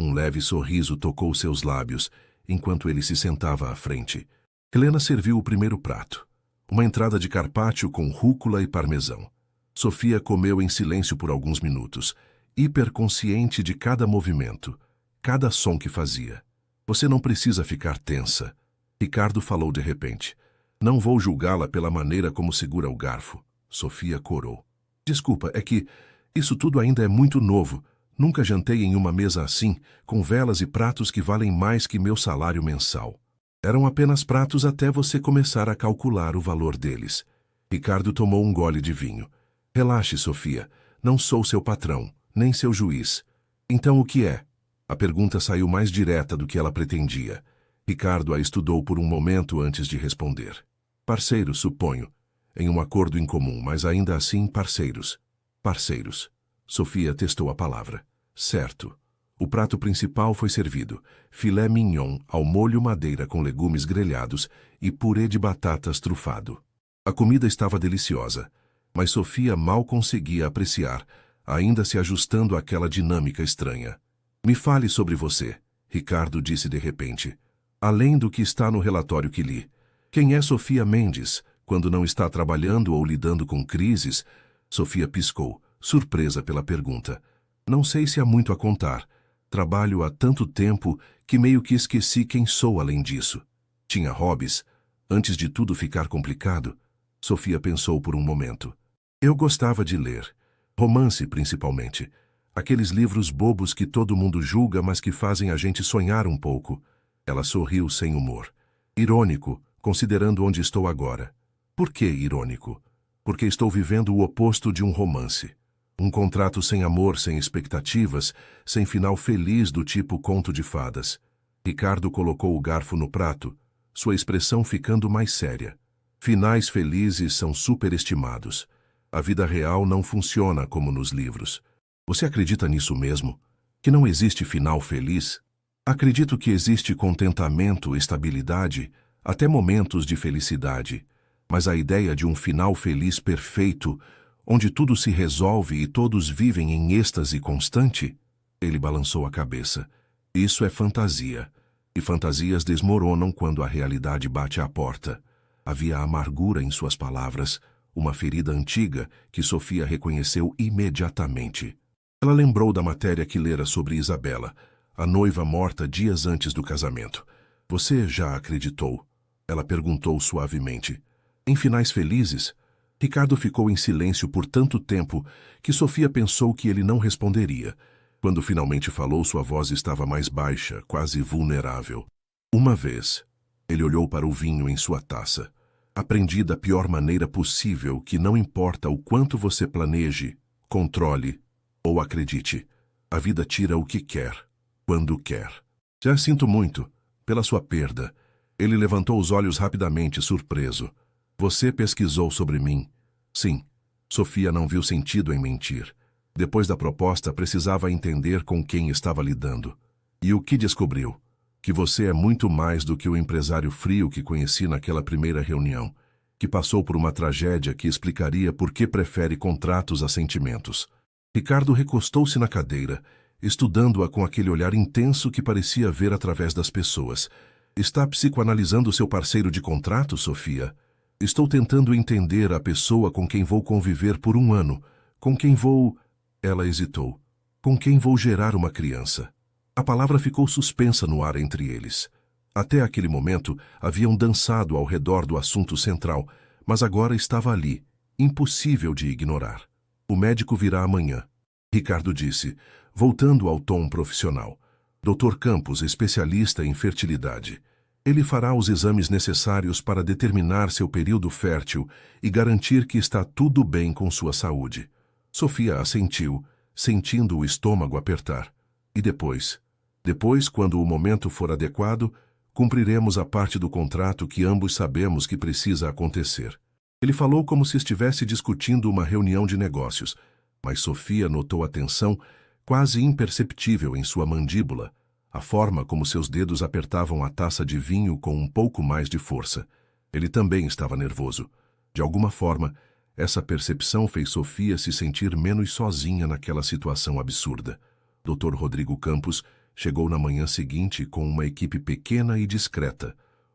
Um leve sorriso tocou seus lábios, enquanto ele se sentava à frente. Helena serviu o primeiro prato. Uma entrada de carpaccio com rúcula e parmesão. Sofia comeu em silêncio por alguns minutos, hiperconsciente de cada movimento, cada som que fazia. Você não precisa ficar tensa. Ricardo falou de repente. Não vou julgá-la pela maneira como segura o garfo. Sofia corou. Desculpa, é que isso tudo ainda é muito novo. Nunca jantei em uma mesa assim, com velas e pratos que valem mais que meu salário mensal. Eram apenas pratos até você começar a calcular o valor deles. Ricardo tomou um gole de vinho. Relaxe, Sofia. Não sou seu patrão, nem seu juiz. Então o que é? A pergunta saiu mais direta do que ela pretendia. Ricardo a estudou por um momento antes de responder. Parceiros, suponho. Em um acordo em comum, mas ainda assim parceiros. Parceiros. Sofia testou a palavra. Certo. O prato principal foi servido. Filé mignon ao molho madeira com legumes grelhados e purê de batatas trufado. A comida estava deliciosa, mas Sofia mal conseguia apreciar, ainda se ajustando àquela dinâmica estranha. Me fale sobre você, Ricardo disse de repente. Além do que está no relatório que li. Quem é Sofia Mendes, quando não está trabalhando ou lidando com crises? Sofia piscou, surpresa pela pergunta. Não sei se há muito a contar. Trabalho há tanto tempo que meio que esqueci quem sou além disso. Tinha hobbies? Antes de tudo ficar complicado? Sofia pensou por um momento. Eu gostava de ler. Romance, principalmente. Aqueles livros bobos que todo mundo julga, mas que fazem a gente sonhar um pouco. Ela sorriu sem humor. Irônico, considerando onde estou agora. Por que irônico? Porque estou vivendo o oposto de um romance. Um contrato sem amor, sem expectativas, sem final feliz do tipo conto de fadas. Ricardo colocou o garfo no prato, sua expressão ficando mais séria. Finais felizes são superestimados. A vida real não funciona como nos livros. Você acredita nisso mesmo? Que não existe final feliz? Acredito que existe contentamento, estabilidade, até momentos de felicidade. Mas a ideia de um final feliz perfeito, onde tudo se resolve e todos vivem em êxtase constante? Ele balançou a cabeça. Isso é fantasia. E fantasias desmoronam quando a realidade bate à porta. Havia amargura em suas palavras, uma ferida antiga que Sofia reconheceu imediatamente. Ela lembrou da matéria que lera sobre Isabela, a noiva morta dias antes do casamento. Você já acreditou? Ela perguntou suavemente. Em finais felizes? Ricardo ficou em silêncio por tanto tempo que Sofia pensou que ele não responderia. Quando finalmente falou, sua voz estava mais baixa, quase vulnerável. Uma vez, ele olhou para o vinho em sua taça. Aprendi da pior maneira possível que não importa o quanto você planeje, controle ou acredite, a vida tira o que quer, quando quer. Já sinto muito, pela sua perda. Ele levantou os olhos rapidamente, surpreso. Você pesquisou sobre mim? Sim. Sofia não viu sentido em mentir. Depois da proposta, precisava entender com quem estava lidando. E o que descobriu? Que você é muito mais do que o empresário frio que conheci naquela primeira reunião, que passou por uma tragédia que explicaria por que prefere contratos a sentimentos. Ricardo recostou-se na cadeira, estudando-a com aquele olhar intenso que parecia ver através das pessoas. Está psicoanalisando seu parceiro de contrato, Sofia? Estou tentando entender a pessoa com quem vou conviver por um ano, com quem vou... Ela hesitou. Com quem vou gerar uma criança. A palavra ficou suspensa no ar entre eles. Até aquele momento, haviam dançado ao redor do assunto central, mas agora estava ali, impossível de ignorar. O médico virá amanhã. Ricardo disse, voltando ao tom profissional. Dr. Campos, especialista em fertilidade. Ele fará os exames necessários para determinar seu período fértil e garantir que está tudo bem com sua saúde. Sofia assentiu, sentindo o estômago apertar. E depois? Depois, quando o momento for adequado, cumpriremos a parte do contrato que ambos sabemos que precisa acontecer. Ele falou como se estivesse discutindo uma reunião de negócios, mas Sofia notou a tensão quase imperceptível em sua mandíbula, a forma como seus dedos apertavam a taça de vinho com um pouco mais de força. Ele também estava nervoso. De alguma forma, essa percepção fez Sofia se sentir menos sozinha naquela situação absurda. Dr. Rodrigo Campos chegou na manhã seguinte com uma equipe pequena e discreta,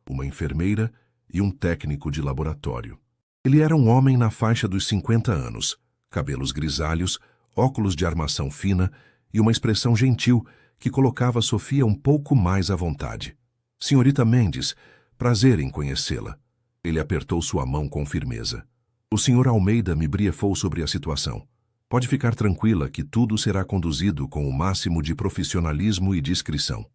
uma enfermeira e um técnico de laboratório. Ele era um homem na faixa dos 50 anos, cabelos grisalhos, óculos de armação fina e uma expressão gentil que colocava Sofia um pouco mais à vontade. Senhorita Mendes, prazer em conhecê-la. Ele apertou sua mão com firmeza. O Sr. Almeida me briefou sobre a situação. Pode ficar tranquila que tudo será conduzido com o máximo de profissionalismo e discrição.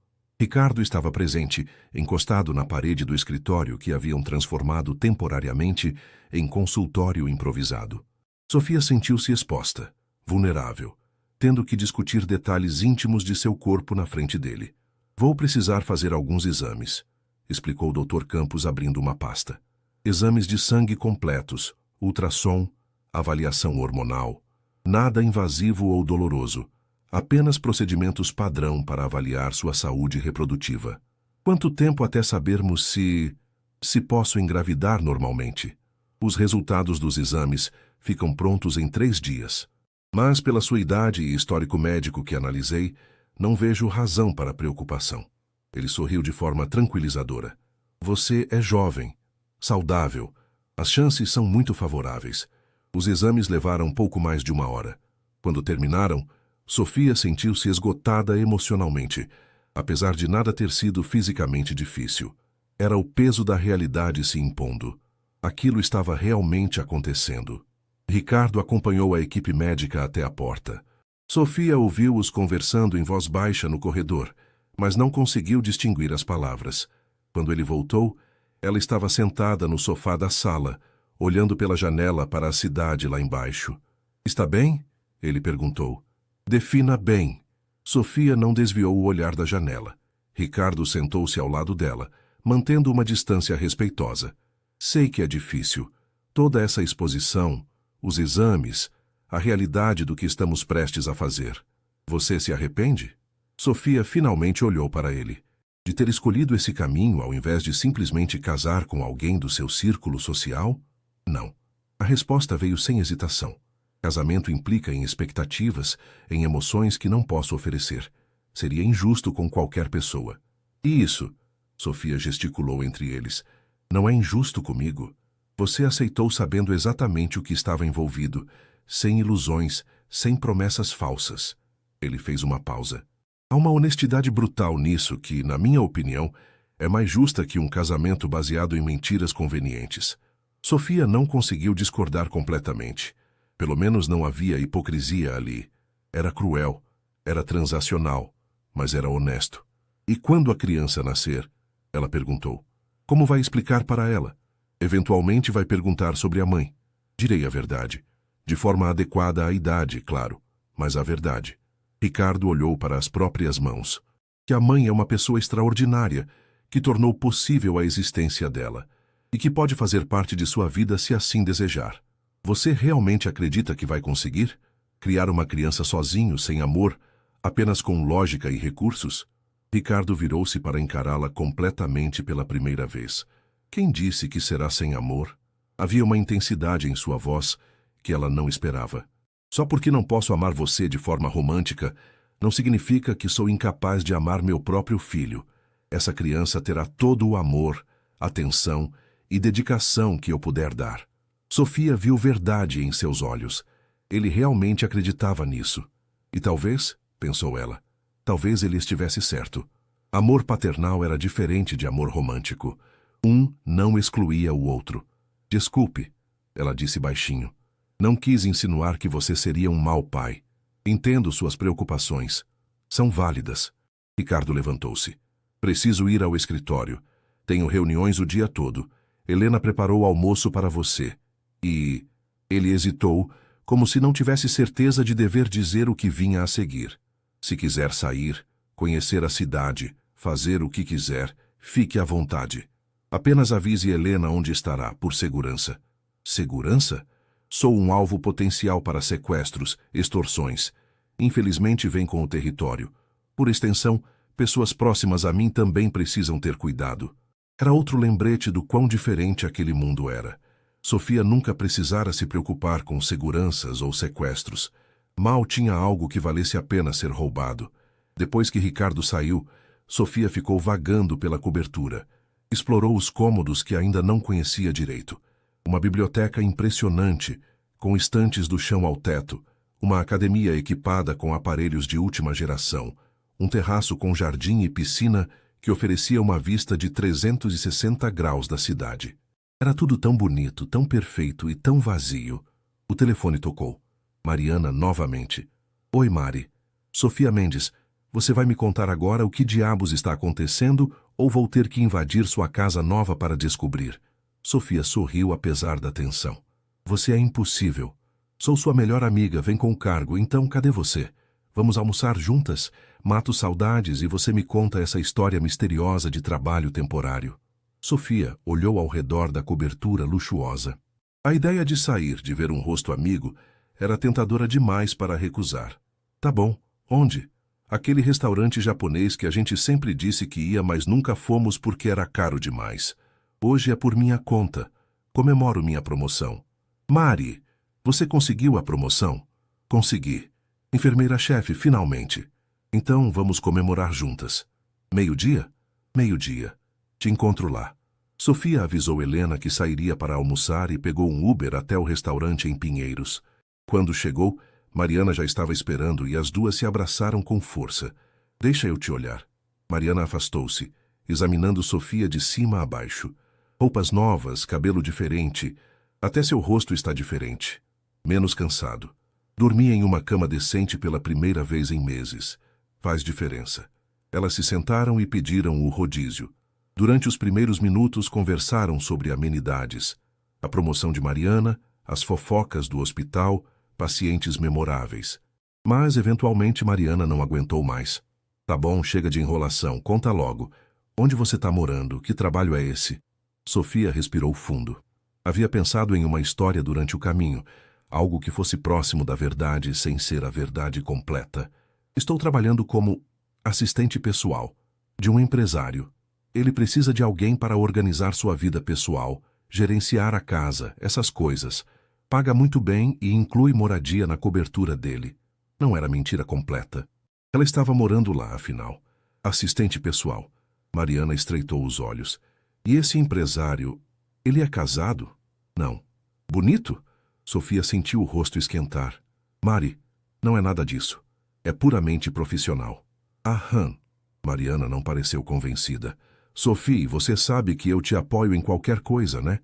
Ricardo estava presente, encostado na parede do escritório que haviam transformado temporariamente em consultório improvisado. Sofia sentiu-se exposta, vulnerável, tendo que discutir detalhes íntimos de seu corpo na frente dele. Vou precisar fazer alguns exames, explicou o Dr. Campos abrindo uma pasta. Exames de sangue completos, ultrassom, avaliação hormonal, nada invasivo ou doloroso, apenas procedimentos padrão para avaliar sua saúde reprodutiva. Quanto tempo até sabermos se posso engravidar normalmente? Os resultados dos exames ficam prontos em 3 dias. Mas pela sua idade e histórico médico que analisei, não vejo razão para preocupação. Ele sorriu de forma tranquilizadora. Você é jovem, saudável. As chances são muito favoráveis. Os exames levaram pouco mais de 1 hora. Quando terminaram, Sofia sentiu-se esgotada emocionalmente, apesar de nada ter sido fisicamente difícil. Era o peso da realidade se impondo. Aquilo estava realmente acontecendo. Ricardo acompanhou a equipe médica até a porta. Sofia ouviu-os conversando em voz baixa no corredor, mas não conseguiu distinguir as palavras. Quando ele voltou, ela estava sentada no sofá da sala, olhando pela janela para a cidade lá embaixo. Está bem? Ele perguntou. Defina bem. Sofia não desviou o olhar da janela. Ricardo sentou-se ao lado dela, mantendo uma distância respeitosa. Sei que é difícil. Toda essa exposição, os exames, a realidade do que estamos prestes a fazer. Você se arrepende? Sofia finalmente olhou para ele. De ter escolhido esse caminho ao invés de simplesmente casar com alguém do seu círculo social? Não. A resposta veio sem hesitação. Casamento implica em expectativas, em emoções que não posso oferecer. Seria injusto com qualquer pessoa. E isso, Sofia gesticulou entre eles, não é injusto comigo. Você aceitou sabendo exatamente o que estava envolvido, sem ilusões, sem promessas falsas. Ele fez uma pausa. Há uma honestidade brutal nisso que, na minha opinião, é mais justa que um casamento baseado em mentiras convenientes. Sofia não conseguiu discordar completamente. Pelo menos não havia hipocrisia ali. Era cruel, era transacional, mas era honesto. E quando a criança nascer? Ela perguntou. Como vai explicar para ela? Eventualmente vai perguntar sobre a mãe. Direi a verdade. De forma adequada à idade, claro, mas a verdade. Ricardo olhou para as próprias mãos. Que a mãe é uma pessoa extraordinária, que tornou possível a existência dela, e que pode fazer parte de sua vida se assim desejar. Você realmente acredita que vai conseguir? Criar uma criança sozinho, sem amor, apenas com lógica e recursos? Ricardo virou-se para encará-la completamente pela primeira vez. Quem disse que será sem amor? Havia uma intensidade em sua voz que ela não esperava. Só porque não posso amar você de forma romântica, não significa que sou incapaz de amar meu próprio filho. Essa criança terá todo o amor, atenção e dedicação que eu puder dar. Sofia viu verdade em seus olhos. Ele realmente acreditava nisso. E talvez, pensou ela, talvez ele estivesse certo. Amor paternal era diferente de amor romântico. Um não excluía o outro. Desculpe, ela disse baixinho. Não quis insinuar que você seria um mau pai. Entendo suas preocupações. São válidas. Ricardo levantou-se. Preciso ir ao escritório. Tenho reuniões o dia todo. Helena preparou o almoço para você. E... Ele hesitou, como se não tivesse certeza de dever dizer o que vinha a seguir. Se quiser sair, conhecer a cidade, fazer o que quiser, fique à vontade. Apenas avise Helena onde estará, por segurança. Segurança? Sou um alvo potencial para sequestros, extorsões. Infelizmente vem com o território. Por extensão, pessoas próximas a mim também precisam ter cuidado. Era outro lembrete do quão diferente aquele mundo era. Sofia nunca precisara se preocupar com seguranças ou sequestros. Mal tinha algo que valesse a pena ser roubado. Depois que Ricardo saiu, Sofia ficou vagando pela cobertura. Explorou os cômodos que ainda não conhecia direito. Uma biblioteca impressionante, com estantes do chão ao teto, uma academia equipada com aparelhos de última geração, um terraço com jardim e piscina que oferecia uma vista de 360 graus da cidade. Era tudo tão bonito, tão perfeito e tão vazio. O telefone tocou. Mariana novamente. Oi, Mari. Sofia Mendes, você vai me contar agora o que diabos está acontecendo ou vou ter que invadir sua casa nova para descobrir? Sofia sorriu apesar da tensão. Você é impossível. Sou sua melhor amiga, vem com o cargo, então cadê você? Vamos almoçar juntas? Mato saudades e você me conta essa história misteriosa de trabalho temporário. Sofia olhou ao redor da cobertura luxuosa. A ideia de sair, de ver um rosto amigo, era tentadora demais para recusar. Tá bom, onde? Aquele restaurante japonês que a gente sempre disse que ia, mas nunca fomos porque era caro demais. Hoje é por minha conta. Comemoro minha promoção. Mari, você conseguiu a promoção? Consegui. Enfermeira-chefe, finalmente. Então vamos comemorar juntas. Meio-dia? Meio-dia. Te encontro lá. Sofia avisou Helena que sairia para almoçar e pegou um Uber até o restaurante em Pinheiros. Quando chegou, Mariana já estava esperando e as duas se abraçaram com força. Deixa eu te olhar. Mariana afastou-se, examinando Sofia de cima a baixo. Roupas novas, cabelo diferente. Até seu rosto está diferente. Menos cansado. Dormia em uma cama decente pela primeira vez em meses. Faz diferença. Elas se sentaram e pediram o rodízio. Durante os primeiros minutos conversaram sobre amenidades. A promoção de Mariana, as fofocas do hospital, pacientes memoráveis. Mas, eventualmente, Mariana não aguentou mais. Tá bom, chega de enrolação, conta logo. Onde você tá morando? Que trabalho é esse? Sofia respirou fundo. Havia pensado em uma história durante o caminho, algo que fosse próximo da verdade sem ser a verdade completa. Estou trabalhando como assistente pessoal de um empresário. Ele precisa de alguém para organizar sua vida pessoal, gerenciar a casa, essas coisas. Paga muito bem e inclui moradia na cobertura dele. Não era mentira completa. Ela estava morando lá, afinal. Assistente pessoal. Mariana estreitou os olhos. E esse empresário, ele é casado? Não. Bonito? Sofia sentiu o rosto esquentar. Mari, não é nada disso. É puramente profissional. Aham. Mariana não pareceu convencida. Sophie, você sabe que eu te apoio em qualquer coisa, né?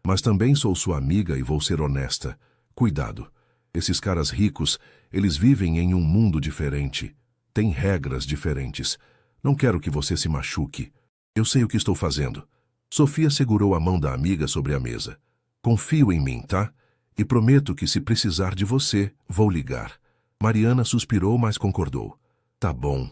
Mas também sou sua amiga e vou ser honesta. Cuidado. Esses caras ricos, eles vivem em um mundo diferente. Têm regras diferentes. Não quero que você se machuque. Eu sei o que estou fazendo. Sofia segurou a mão da amiga sobre a mesa. Confio em mim, tá? E prometo que se precisar de você, vou ligar. Mariana suspirou, mas concordou. Tá bom,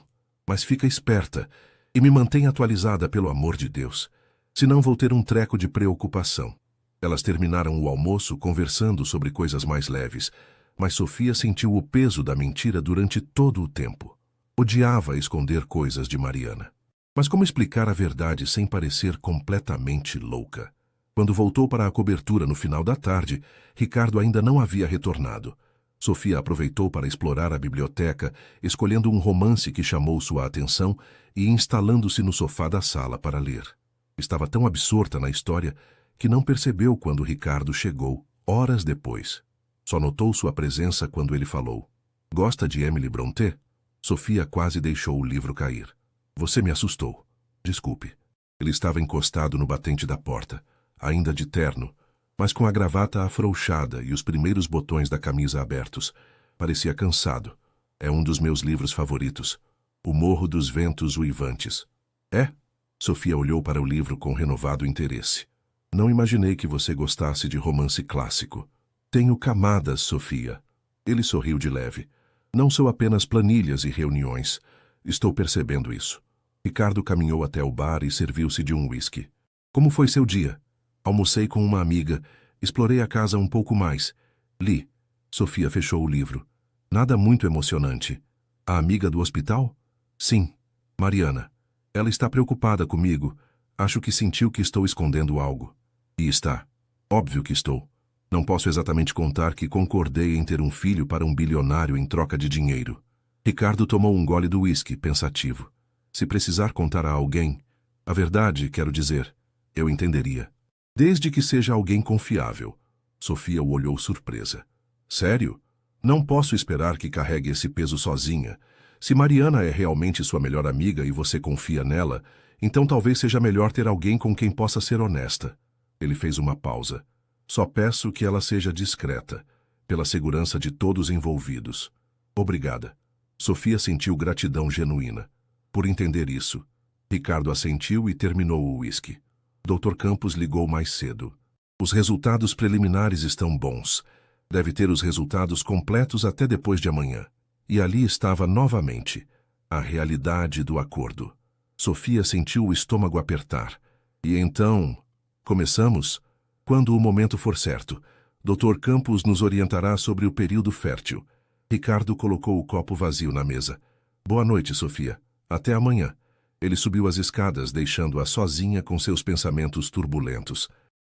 mas fica esperta e me mantenha atualizada, pelo amor de Deus. Senão vou ter um treco de preocupação. Elas terminaram o almoço conversando sobre coisas mais leves, mas Sofia sentiu o peso da mentira durante todo o tempo. Odiava esconder coisas de Mariana. Mas como explicar a verdade sem parecer completamente louca? Quando voltou para a cobertura no final da tarde, Ricardo ainda não havia retornado. Sofia aproveitou para explorar a biblioteca, escolhendo um romance que chamou sua atenção e instalando-se no sofá da sala para ler. Estava tão absorta na história que não percebeu quando Ricardo chegou, horas depois. Só notou sua presença quando ele falou. Gosta de Emily Brontë? Sofia quase deixou o livro cair. Você me assustou. Desculpe. Ele estava encostado no batente da porta, ainda de terno, mas com a gravata afrouxada e os primeiros botões da camisa abertos. Parecia cansado. É um dos meus livros favoritos. O Morro dos Ventos Uivantes. É? Sofia olhou para o livro com renovado interesse. Não imaginei que você gostasse de romance clássico. Tenho camadas, Sofia. Ele sorriu de leve. Não sou apenas planilhas e reuniões. Estou percebendo isso. Ricardo caminhou até o bar e serviu-se de um uísque. Como foi seu dia? Almocei com uma amiga. Explorei a casa um pouco mais. Li. Sofia fechou o livro. Nada muito emocionante. A amiga do hospital? Sim. Mariana. Ela está preocupada comigo. Acho que sentiu que estou escondendo algo. E está. Óbvio que estou. Não posso exatamente contar que concordei em ter um filho para um bilionário em troca de dinheiro. Ricardo tomou um gole do uísque, pensativo. Se precisar contar a alguém, a verdade, quero dizer, eu entenderia. Desde que seja alguém confiável. Sofia o olhou surpresa. Sério? Não posso esperar que carregue esse peso sozinha. Se Mariana é realmente sua melhor amiga e você confia nela, então talvez seja melhor ter alguém com quem possa ser honesta. Ele fez uma pausa. Só peço que ela seja discreta, pela segurança de todos envolvidos. Obrigada. Sofia sentiu gratidão genuína. Por entender isso. Ricardo assentiu e terminou o uísque. Dr. Campos ligou mais cedo. Os resultados preliminares estão bons. Deve ter os resultados completos até depois de amanhã. E ali estava novamente a realidade do acordo. Sofia sentiu o estômago apertar. E então, começamos? Quando o momento for certo, Dr. Campos nos orientará sobre o período fértil. Ricardo colocou o copo vazio na mesa. Boa noite, Sofia. Até amanhã. Ele subiu as escadas, deixando-a sozinha com seus pensamentos turbulentos.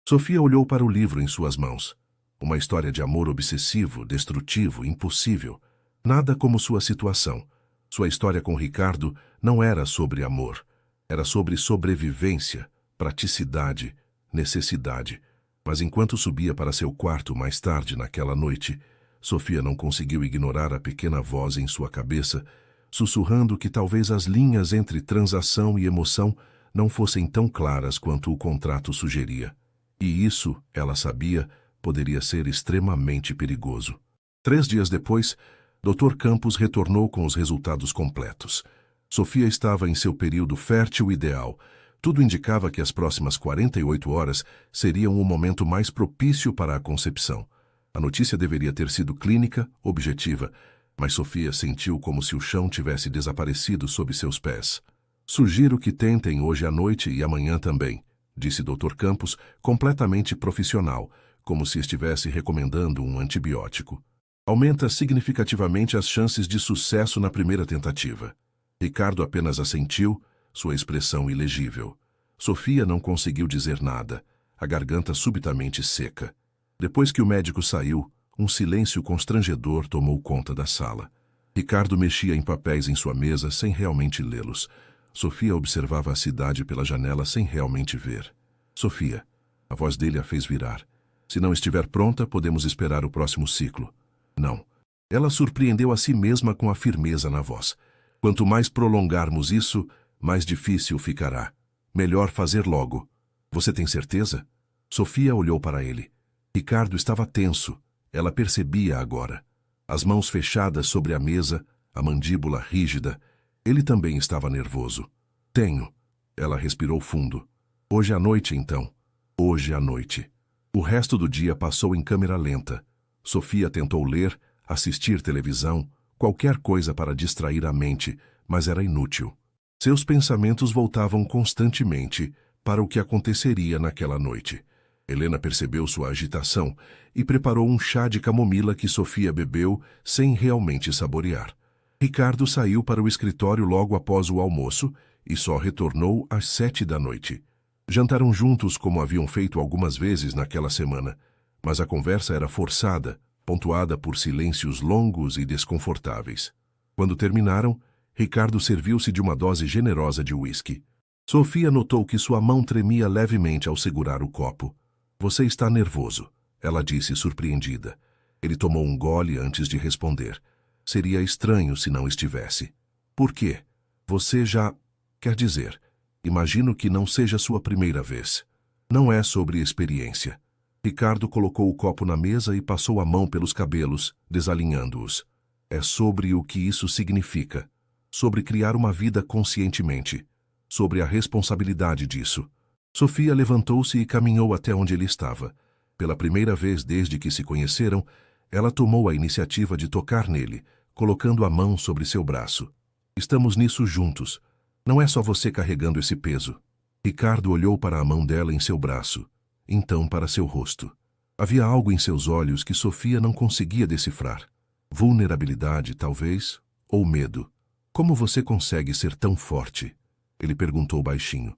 Sofia olhou para o livro em suas mãos. Uma história de amor obsessivo, destrutivo, impossível. Nada como sua situação. Sua história com Ricardo não era sobre amor. Era sobre sobrevivência, praticidade, necessidade. Mas enquanto subia para seu quarto mais tarde naquela noite, Sofia não conseguiu ignorar a pequena voz em sua cabeça, sussurrando que talvez as linhas entre transação e emoção não fossem tão claras quanto o contrato sugeria. E isso, ela sabia, poderia ser extremamente perigoso. 3 dias depois, Dr. Campos retornou com os resultados completos. Sofia estava em seu período fértil ideal. Tudo indicava que as próximas 48 horas seriam o momento mais propício para a concepção. A notícia deveria ter sido clínica, objetiva, mas Sofia sentiu como se o chão tivesse desaparecido sob seus pés. Sugiro que tentem hoje à noite e amanhã também, disse Dr. Campos, completamente profissional, como se estivesse recomendando um antibiótico. Aumenta significativamente as chances de sucesso na primeira tentativa. Ricardo apenas assentiu, sua expressão ilegível. Sofia não conseguiu dizer nada, a garganta subitamente seca. Depois que o médico saiu, um silêncio constrangedor tomou conta da sala. Ricardo mexia em papéis em sua mesa sem realmente lê-los. Sofia observava a cidade pela janela sem realmente ver. Sofia. A voz dele a fez virar. Se não estiver pronta, podemos esperar o próximo ciclo. Não. Ela surpreendeu a si mesma com a firmeza na voz. Quanto mais prolongarmos isso, mais difícil ficará. Melhor fazer logo. Você tem certeza? Sofia olhou para ele. Ricardo estava tenso. Ela percebia agora. As mãos fechadas sobre a mesa, a mandíbula rígida. Ele também estava nervoso. Tenho. Ela respirou fundo. Hoje à noite, então. Hoje à noite. O resto do dia passou em câmera lenta. Sofia tentou ler, assistir televisão, qualquer coisa para distrair a mente, mas era inútil. Seus pensamentos voltavam constantemente para o que aconteceria naquela noite. Helena percebeu sua agitação e preparou um chá de camomila que Sofia bebeu sem realmente saborear. Ricardo saiu para o escritório logo após o almoço e só retornou às 7 da noite. Jantaram juntos como haviam feito algumas vezes naquela semana, mas a conversa era forçada, pontuada por silêncios longos e desconfortáveis. Quando terminaram, Ricardo serviu-se de uma dose generosa de uísque. Sofia notou que sua mão tremia levemente ao segurar o copo. Você está nervoso, ela disse surpreendida. Ele tomou um gole antes de responder. Seria estranho se não estivesse. Por quê? Você já... Quer dizer, imagino que não seja sua primeira vez. Não é sobre experiência. Ricardo colocou o copo na mesa e passou a mão pelos cabelos, desalinhando-os. É sobre o que isso significa. Sobre criar uma vida conscientemente. Sobre a responsabilidade disso. Sofia levantou-se e caminhou até onde ele estava. Pela primeira vez desde que se conheceram, ela tomou a iniciativa de tocar nele, colocando a mão sobre seu braço. Estamos nisso juntos. Não é só você carregando esse peso. Ricardo olhou para a mão dela em seu braço, então para seu rosto. Havia algo em seus olhos que Sofia não conseguia decifrar. Vulnerabilidade, talvez, ou medo. Como você consegue ser tão forte? Ele perguntou baixinho.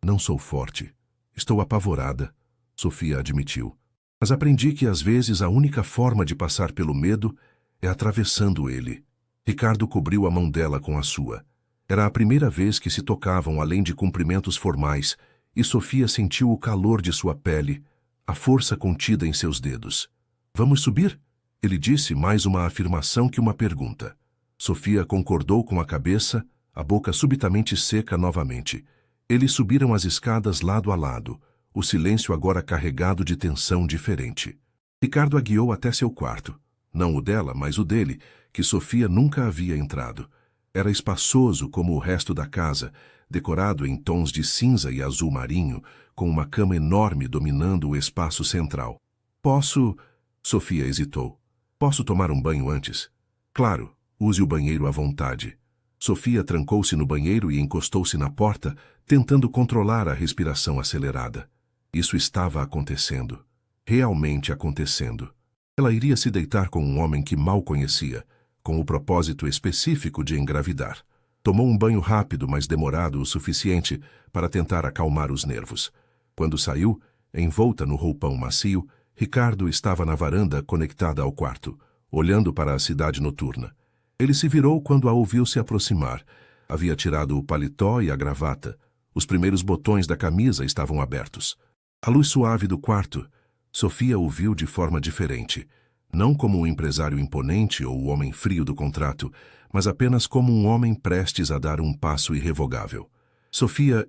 Não sou forte. Estou apavorada, Sofia admitiu. Mas aprendi que às vezes a única forma de passar pelo medo é atravessando ele. Ricardo cobriu a mão dela com a sua. Era a primeira vez que se tocavam além de cumprimentos formais, e Sofia sentiu o calor de sua pele, a força contida em seus dedos. Vamos subir? Ele disse mais uma afirmação que uma pergunta. Sofia concordou com a cabeça, a boca subitamente seca novamente. Eles subiram as escadas lado a lado, o silêncio agora carregado de tensão diferente. Ricardo a guiou até seu quarto. Não o dela, mas o dele, que Sofia nunca havia entrado. Era espaçoso como o resto da casa, decorado em tons de cinza e azul marinho, com uma cama enorme dominando o espaço central. Posso... Sofia hesitou. Posso tomar um banho antes? Claro, use o banheiro à vontade. Sofia trancou-se no banheiro e encostou-se na porta, tentando controlar a respiração acelerada. Isso estava acontecendo. Realmente acontecendo. Ela iria se deitar com um homem que mal conhecia, com o propósito específico de engravidar. Tomou um banho rápido, mas demorado o suficiente para tentar acalmar os nervos. Quando saiu, envolta no roupão macio, Ricardo estava na varanda conectada ao quarto, olhando para a cidade noturna. Ele se virou quando a ouviu se aproximar. Havia tirado o paletó e a gravata. Os primeiros botões da camisa estavam abertos. A luz suave do quarto, Sofia o viu de forma diferente. Não como um empresário imponente ou o homem frio do contrato, mas apenas como um homem prestes a dar um passo irrevogável. Sofia,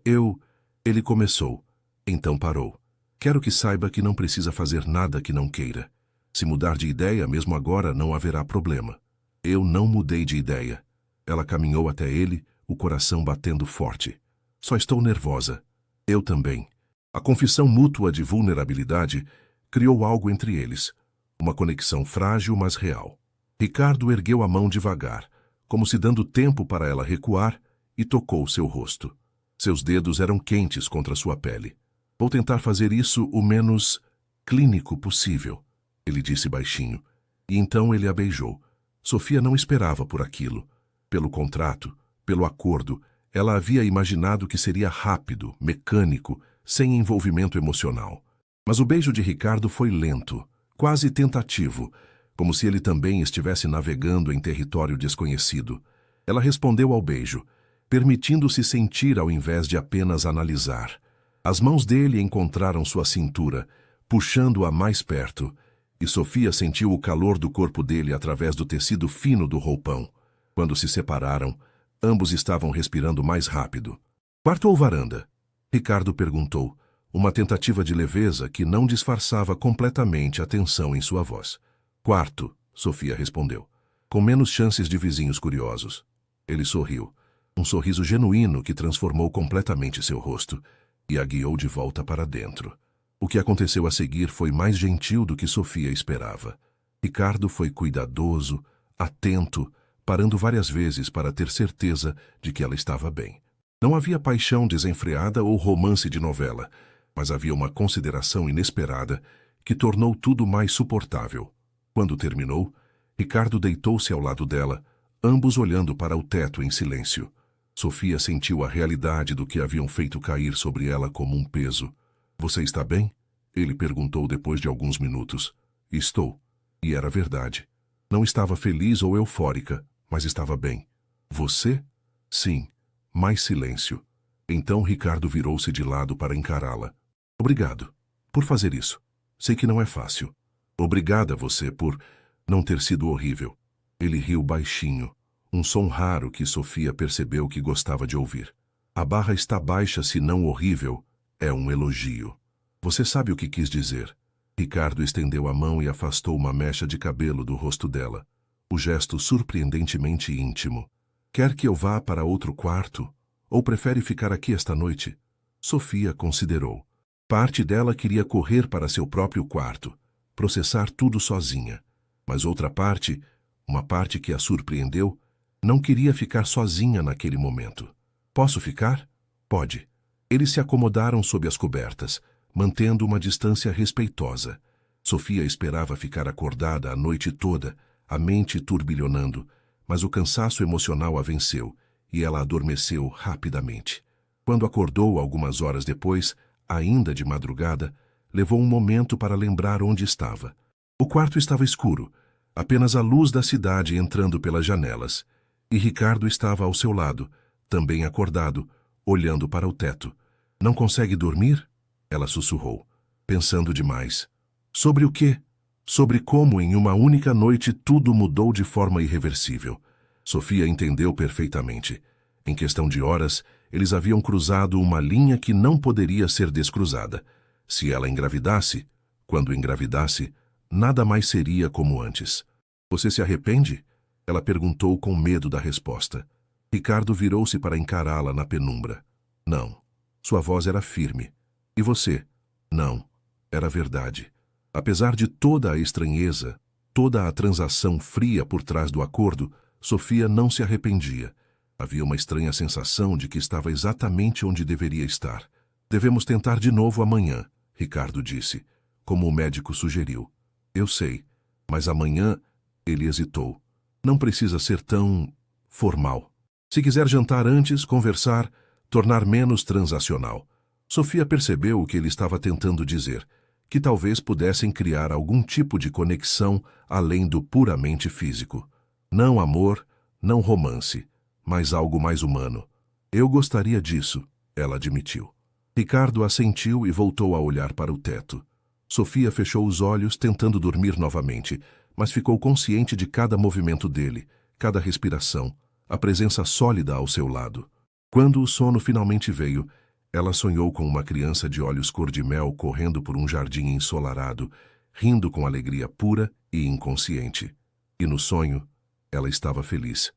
Ele começou. Então parou. Quero que saiba que não precisa fazer nada que não queira. Se mudar de ideia, mesmo agora, não haverá problema. Eu não mudei de ideia. Ela caminhou até ele, o coração batendo forte. Só estou nervosa. Eu também. A confissão mútua de vulnerabilidade criou algo entre eles. Uma conexão frágil, mas real. Ricardo ergueu a mão devagar, como se dando tempo para ela recuar, e tocou seu rosto. Seus dedos eram quentes contra sua pele. Vou tentar fazer isso o menos clínico possível, ele disse baixinho. E então ele a beijou. Sofia não esperava por aquilo. Pelo contrato, pelo acordo, ela havia imaginado que seria rápido, mecânico, sem envolvimento emocional. Mas o beijo de Ricardo foi lento, quase tentativo, como se ele também estivesse navegando em território desconhecido. Ela respondeu ao beijo, permitindo-se sentir ao invés de apenas analisar. As mãos dele encontraram sua cintura, puxando-a mais perto, e Sofia sentiu o calor do corpo dele através do tecido fino do roupão. Quando se separaram, ambos estavam respirando mais rápido. Quarto ou varanda? Ricardo perguntou, uma tentativa de leveza que não disfarçava completamente a tensão em sua voz. Quarto, Sofia respondeu, com menos chances de vizinhos curiosos. Ele sorriu, um sorriso genuíno que transformou completamente seu rosto, e a guiou de volta para dentro. O que aconteceu a seguir foi mais gentil do que Sofia esperava. Ricardo foi cuidadoso, atento, parando várias vezes para ter certeza de que ela estava bem. Não havia paixão desenfreada ou romance de novela, mas havia uma consideração inesperada que tornou tudo mais suportável. Quando terminou, Ricardo deitou-se ao lado dela, ambos olhando para o teto em silêncio. Sofia sentiu a realidade do que haviam feito cair sobre ela como um peso. Você está bem? Ele perguntou depois de alguns minutos. Estou. E era verdade. Não estava feliz ou eufórica, mas estava bem. Você? Sim. Mais silêncio. Então Ricardo virou-se de lado para encará-la. Obrigado por fazer isso. Sei que não é fácil. Obrigada a você por não ter sido horrível. Ele riu baixinho, um som raro que Sofia percebeu que gostava de ouvir. A barra está baixa, se não horrível, é um elogio. Você sabe o que quis dizer. Ricardo estendeu a mão e afastou uma mecha de cabelo do rosto dela. O gesto surpreendentemente íntimo. Quer que eu vá para outro quarto? Ou prefere ficar aqui esta noite? Sofia considerou. Parte dela queria correr para seu próprio quarto, processar tudo sozinha. Mas outra parte, uma parte que a surpreendeu, não queria ficar sozinha naquele momento. Posso ficar? Pode. Eles se acomodaram sob as cobertas, mantendo uma distância respeitosa. Sofia esperava ficar acordada a noite toda, a mente turbilhonando, mas o cansaço emocional a venceu, e ela adormeceu rapidamente. Quando acordou algumas horas depois, ainda de madrugada, levou um momento para lembrar onde estava. O quarto estava escuro, apenas a luz da cidade entrando pelas janelas, e Ricardo estava ao seu lado, também acordado, olhando para o teto. Não consegue dormir? Ela sussurrou, pensando demais. Sobre o quê? Sobre como em uma única noite tudo mudou de forma irreversível. Sofia entendeu perfeitamente. Em questão de horas, eles haviam cruzado uma linha que não poderia ser descruzada. Se ela engravidasse, quando engravidasse, nada mais seria como antes. Você se arrepende? Ela perguntou com medo da resposta. Ricardo virou-se para encará-la na penumbra. Não. Sua voz era firme. E você? Não. Era verdade. Apesar de toda a estranheza, toda a transação fria por trás do acordo, Sofia não se arrependia. Havia uma estranha sensação de que estava exatamente onde deveria estar. Devemos tentar de novo amanhã, Ricardo disse, como o médico sugeriu. Eu sei, mas amanhã... Ele hesitou. Não precisa ser tão... formal. Se quiser jantar antes, conversar, tornar menos transacional. Sofia percebeu o que ele estava tentando dizer, que talvez pudessem criar algum tipo de conexão além do puramente físico. Não amor, não romance, mas algo mais humano. Eu gostaria disso, ela admitiu. Ricardo assentiu e voltou a olhar para o teto. Sofia fechou os olhos, tentando dormir novamente, mas ficou consciente de cada movimento dele, cada respiração, a presença sólida ao seu lado. Quando o sono finalmente veio, ela sonhou com uma criança de olhos cor-de-mel correndo por um jardim ensolarado, rindo com alegria pura e inconsciente. E no sonho, ela estava feliz.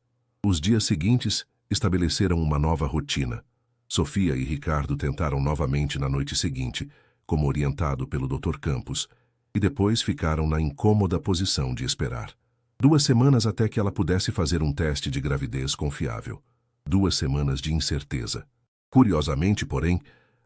Os dias seguintes estabeleceram uma nova rotina. Sofia e Ricardo tentaram novamente na noite seguinte, como orientado pelo Dr. Campos, e depois ficaram na incômoda posição de esperar. 2 semanas até que ela pudesse fazer um teste de gravidez confiável. 2 semanas de incerteza. Curiosamente, porém,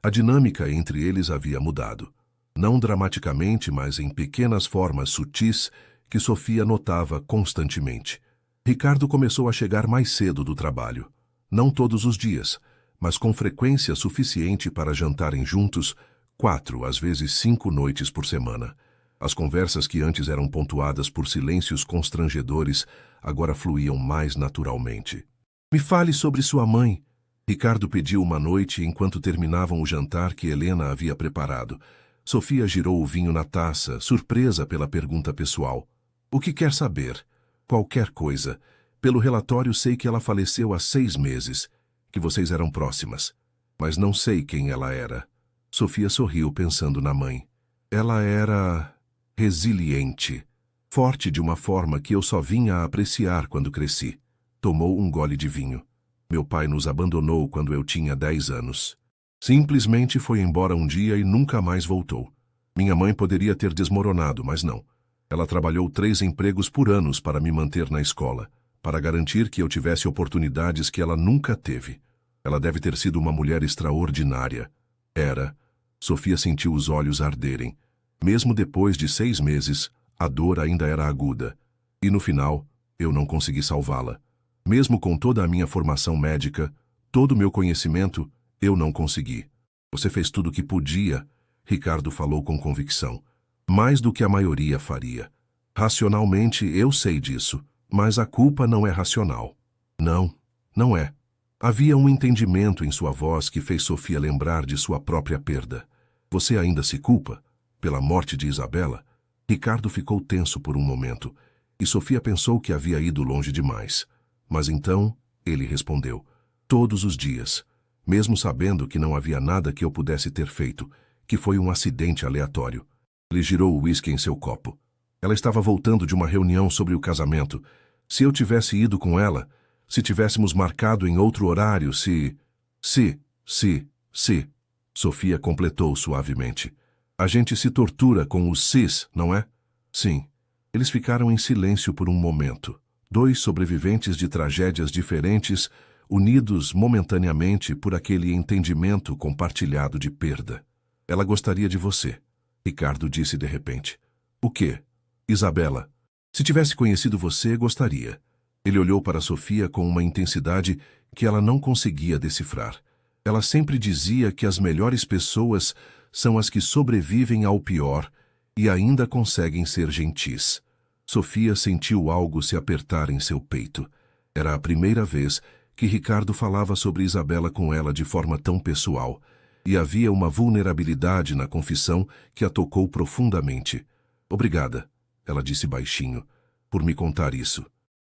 a dinâmica entre eles havia mudado. Não dramaticamente, mas em pequenas formas sutis que Sofia notava constantemente. Ricardo começou a chegar mais cedo do trabalho. Não todos os dias, mas com frequência suficiente para jantarem juntos 4, às vezes 5 noites por semana. As conversas que antes eram pontuadas por silêncios constrangedores agora fluíam mais naturalmente. Me fale sobre sua mãe. Ricardo pediu uma noite enquanto terminavam o jantar que Helena havia preparado. Sofia girou o vinho na taça, surpresa pela pergunta pessoal. O que quer saber? Qualquer coisa. Pelo relatório sei que ela faleceu há 6 meses, que vocês eram próximas. Mas não sei quem ela era. Sofia sorriu pensando na mãe. Ela era... resiliente. Forte de uma forma que eu só vinha a apreciar quando cresci. Tomou um gole de vinho. Meu pai nos abandonou quando eu tinha 10 anos. Simplesmente foi embora um dia e nunca mais voltou. Minha mãe poderia ter desmoronado, mas não. Ela trabalhou 3 empregos por ano para me manter na escola, para garantir que eu tivesse oportunidades que ela nunca teve. Ela deve ter sido uma mulher extraordinária. Era. Sofia sentiu os olhos arderem. Mesmo depois de 6 meses, a dor ainda era aguda. E no final, eu não consegui salvá-la. Mesmo com toda a minha formação médica, todo o meu conhecimento, eu não consegui. Você fez tudo o que podia, Ricardo falou com convicção. Mais do que a maioria faria. Racionalmente, eu sei disso, mas a culpa não é racional. Não, não é. Havia um entendimento em sua voz que fez Sofia lembrar de sua própria perda. Você ainda se culpa? Pela morte de Isabela? Ricardo ficou tenso por um momento, e Sofia pensou que havia ido longe demais. Mas então, ele respondeu, todos os dias, mesmo sabendo que não havia nada que eu pudesse ter feito, que foi um acidente aleatório. Ele girou o uísque em seu copo. Ela estava voltando de uma reunião sobre o casamento. Se eu tivesse ido com ela, se tivéssemos marcado em outro horário, se... Sofia completou suavemente. A gente se tortura com os sis, não é? Sim. Eles ficaram em silêncio por um momento. 2 sobreviventes de tragédias diferentes, unidos momentaneamente por aquele entendimento compartilhado de perda. Ela gostaria de você, Ricardo disse de repente. O quê? Isabela. Se tivesse conhecido você, gostaria. Ele olhou para Sofia com uma intensidade que ela não conseguia decifrar. Ela sempre dizia que as melhores pessoas são as que sobrevivem ao pior e ainda conseguem ser gentis. Sofia sentiu algo se apertar em seu peito. Era a primeira vez que Ricardo falava sobre Isabela com ela de forma tão pessoal, e havia uma vulnerabilidade na confissão que a tocou profundamente. Obrigada, ela disse baixinho, por me contar isso.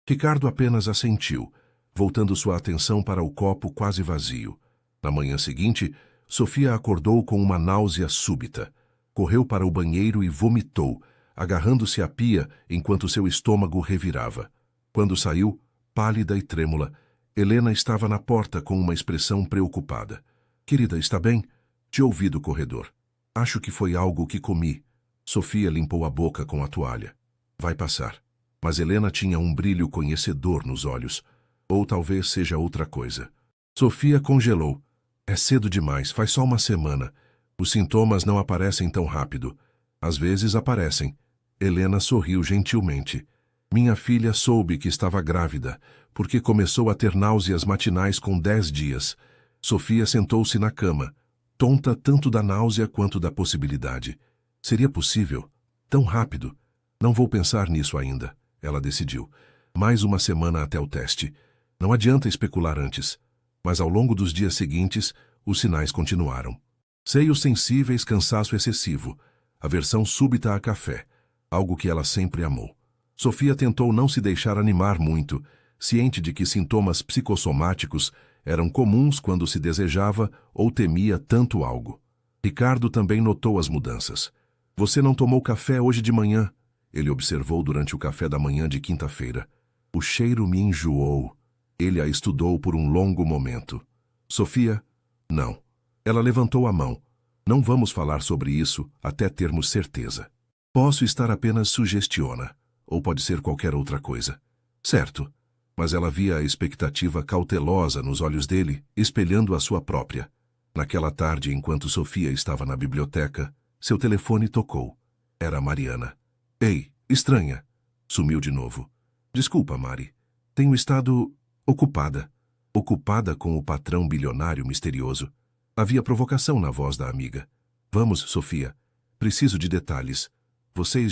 Ricardo apenas assentiu, voltando sua atenção para o copo quase vazio. Na manhã seguinte, Sofia acordou com uma náusea súbita. Correu para o banheiro e vomitou, agarrando-se à pia enquanto seu estômago revirava. Quando saiu, pálida e trêmula, Helena estava na porta com uma expressão preocupada. Querida, está bem? Te ouvi do corredor. Acho que foi algo que comi. Sofia limpou a boca com a toalha. Vai passar. Mas Helena tinha um brilho conhecedor nos olhos. Ou talvez seja outra coisa. Sofia congelou. É cedo demais, faz só uma semana. Os sintomas não aparecem tão rápido. Às vezes aparecem. Helena sorriu gentilmente. Minha filha soube que estava grávida, porque começou a ter náuseas matinais com 10 dias. Sofia sentou-se na cama, tonta tanto da náusea quanto da possibilidade. Seria possível? Tão rápido? Não vou pensar nisso ainda, ela decidiu. Mais uma semana até o teste. Não adianta especular antes. Mas ao longo dos dias seguintes, os sinais continuaram. Seios sensíveis, cansaço excessivo, aversão súbita a café, algo que ela sempre amou. Sofia tentou não se deixar animar muito, ciente de que sintomas psicossomáticos eram comuns quando se desejava ou temia tanto algo. Ricardo também notou as mudanças. Você não tomou café hoje de manhã, ele observou durante o café da manhã de quinta-feira. O cheiro me enjoou. Ele a estudou por um longo momento. Sofia? Não. Ela levantou a mão. Não vamos falar sobre isso até termos certeza. Posso estar apenas sugestiona, ou pode ser qualquer outra coisa. Certo. Mas ela via a expectativa cautelosa nos olhos dele, espelhando a sua própria. Naquela tarde, enquanto Sofia estava na biblioteca, seu telefone tocou. Era a Mariana. Ei, estranha. Sumiu de novo. Desculpa, Mari. Tenho estado ocupada. Ocupada com o patrão bilionário misterioso. Havia provocação na voz da amiga. Vamos, Sofia. Preciso de detalhes. Você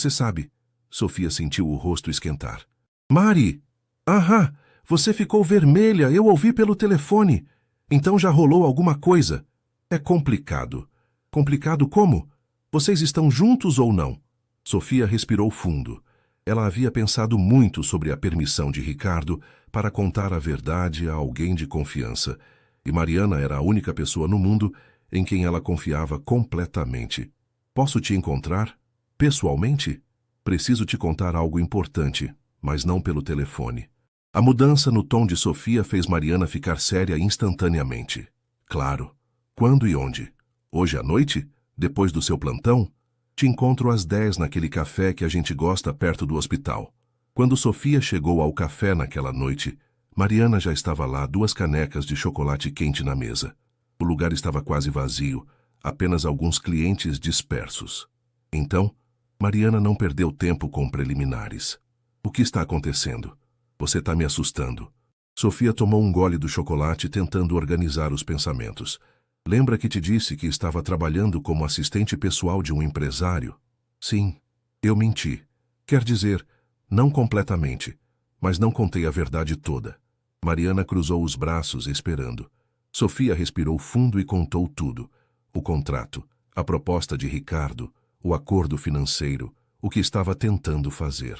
sabe. Sofia sentiu o rosto esquentar. Mari! Ahá! Você ficou vermelha, eu ouvi pelo telefone. Então já rolou alguma coisa. É complicado. Complicado como? Vocês estão juntos ou não? Sofia respirou fundo. Ela havia pensado muito sobre a permissão de Ricardo para contar a verdade a alguém de confiança, e Mariana era a única pessoa no mundo em quem ela confiava completamente. Posso te encontrar? Pessoalmente? Preciso te contar algo importante, mas não pelo telefone. A mudança no tom de Sofia fez Mariana ficar séria instantaneamente. Claro. Quando e onde? Hoje à noite? Depois do seu plantão? Te encontro às 10 naquele café que a gente gosta perto do hospital. Quando Sofia chegou ao café naquela noite, Mariana já estava lá, 2 canecas de chocolate quente na mesa. O lugar estava quase vazio, apenas alguns clientes dispersos. Então, Mariana não perdeu tempo com preliminares. O que está acontecendo? Você está me assustando. Sofia tomou um gole do chocolate tentando organizar os pensamentos. Lembra que te disse que estava trabalhando como assistente pessoal de um empresário? Sim, eu menti. Quer dizer, não completamente, mas não contei a verdade toda. Mariana cruzou os braços esperando. Sofia respirou fundo e contou tudo. O contrato, a proposta de Ricardo, o acordo financeiro, o que estava tentando fazer.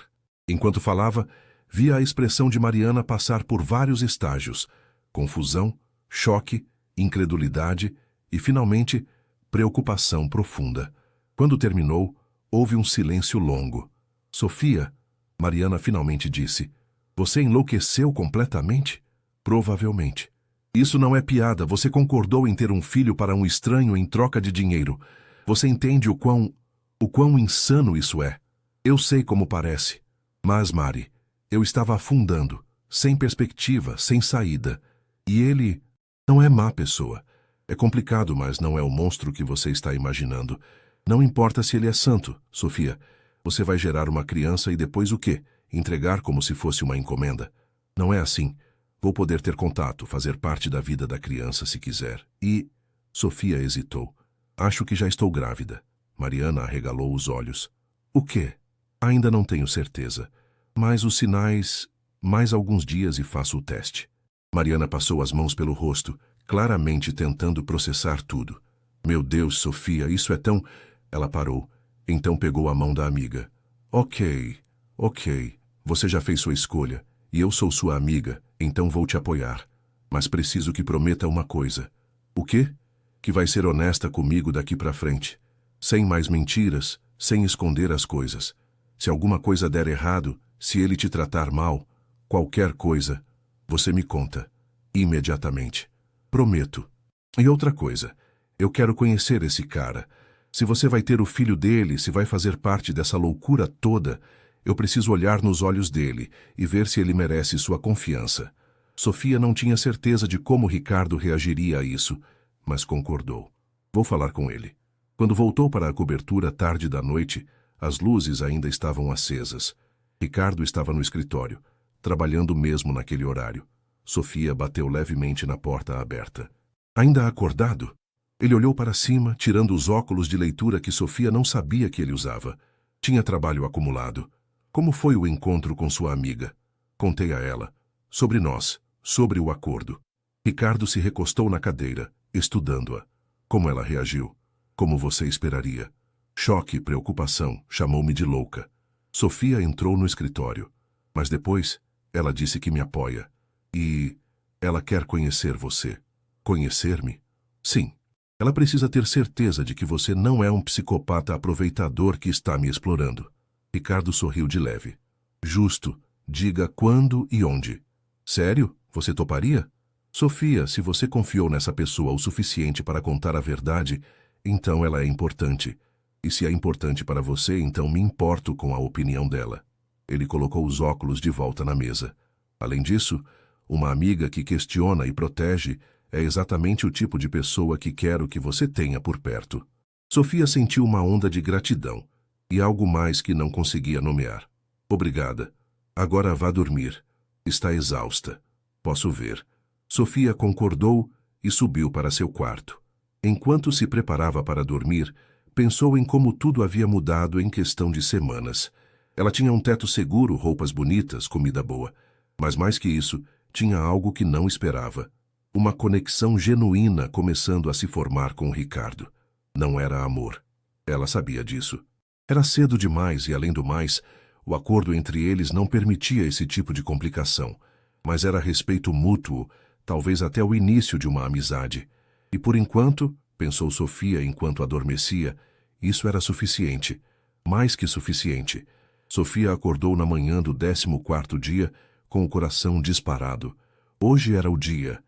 Enquanto falava, via a expressão de Mariana passar por vários estágios: confusão, choque, incredulidade e, finalmente, preocupação profunda. Quando terminou, houve um silêncio longo. Sofia, Mariana finalmente disse, você enlouqueceu completamente? Provavelmente. Isso não é piada, você concordou em ter um filho para um estranho em troca de dinheiro. Você entende o quão insano isso é? Eu sei como parece. Mas, Mari, eu estava afundando, sem perspectiva, sem saída. E ele não é má pessoa. É complicado, mas não é o monstro que você está imaginando. Não importa se ele é santo, Sofia. Você vai gerar uma criança e depois o quê? Entregar como se fosse uma encomenda. Não é assim. Vou poder ter contato, fazer parte da vida da criança se quiser. E... Sofia hesitou. Acho que já estou grávida. Mariana arregalou os olhos. O quê? Ainda não tenho certeza. Mas os sinais... Mais alguns dias e faço o teste. Mariana passou as mãos pelo rosto, claramente tentando processar tudo. Meu Deus, Sofia, isso é tão... Ela parou. Então pegou a mão da amiga. Ok. Você já fez sua escolha. E eu sou sua amiga, então vou te apoiar. Mas preciso que prometa uma coisa. O quê? Que vai ser honesta comigo daqui pra frente. Sem mais mentiras, sem esconder as coisas. Se alguma coisa der errado, se ele te tratar mal, qualquer coisa, você me conta. Imediatamente. Prometo. E outra coisa, eu quero conhecer esse cara. Se você vai ter o filho dele, se vai fazer parte dessa loucura toda, eu preciso olhar nos olhos dele e ver se ele merece sua confiança. Sofia não tinha certeza de como Ricardo reagiria a isso, mas concordou. Vou falar com ele. Quando voltou para a cobertura tarde da noite, as luzes ainda estavam acesas. Ricardo estava no escritório, trabalhando mesmo naquele horário. Sofia bateu levemente na porta aberta. Ainda acordado? Ele olhou para cima, tirando os óculos de leitura que Sofia não sabia que ele usava. Tinha trabalho acumulado. Como foi o encontro com sua amiga? Contei a ela. Sobre nós, sobre o acordo. Ricardo se recostou na cadeira, estudando-a. Como ela reagiu? Como você esperaria? Choque, preocupação, chamou-me de louca. Sofia entrou no escritório. Mas depois, ela disse que me apoia. E... ela quer conhecer você. Conhecer-me? Sim. Ela precisa ter certeza de que você não é um psicopata aproveitador que está me explorando. Ricardo sorriu de leve. Justo. Diga quando e onde. Sério? Você toparia? Sofia, se você confiou nessa pessoa o suficiente para contar a verdade, então ela é importante. E se é importante para você, então me importo com a opinião dela. Ele colocou os óculos de volta na mesa. Além disso, uma amiga que questiona e protege é exatamente o tipo de pessoa que quero que você tenha por perto. Sofia sentiu uma onda de gratidão e algo mais que não conseguia nomear. Obrigada. Agora vá dormir. Está exausta. Posso ver. Sofia concordou e subiu para seu quarto. Enquanto se preparava para dormir, pensou em como tudo havia mudado em questão de semanas. Ela tinha um teto seguro, roupas bonitas, comida boa. Mas mais que isso, tinha algo que não esperava. Uma conexão genuína começando a se formar com Ricardo. Não era amor. Ela sabia disso. Era cedo demais e, além do mais, o acordo entre eles não permitia esse tipo de complicação. Mas era respeito mútuo, talvez até o início de uma amizade. E por enquanto, pensou Sofia enquanto adormecia, isso era suficiente. Mais que suficiente. Sofia acordou na manhã do 14º dia com o coração disparado. Hoje era o dia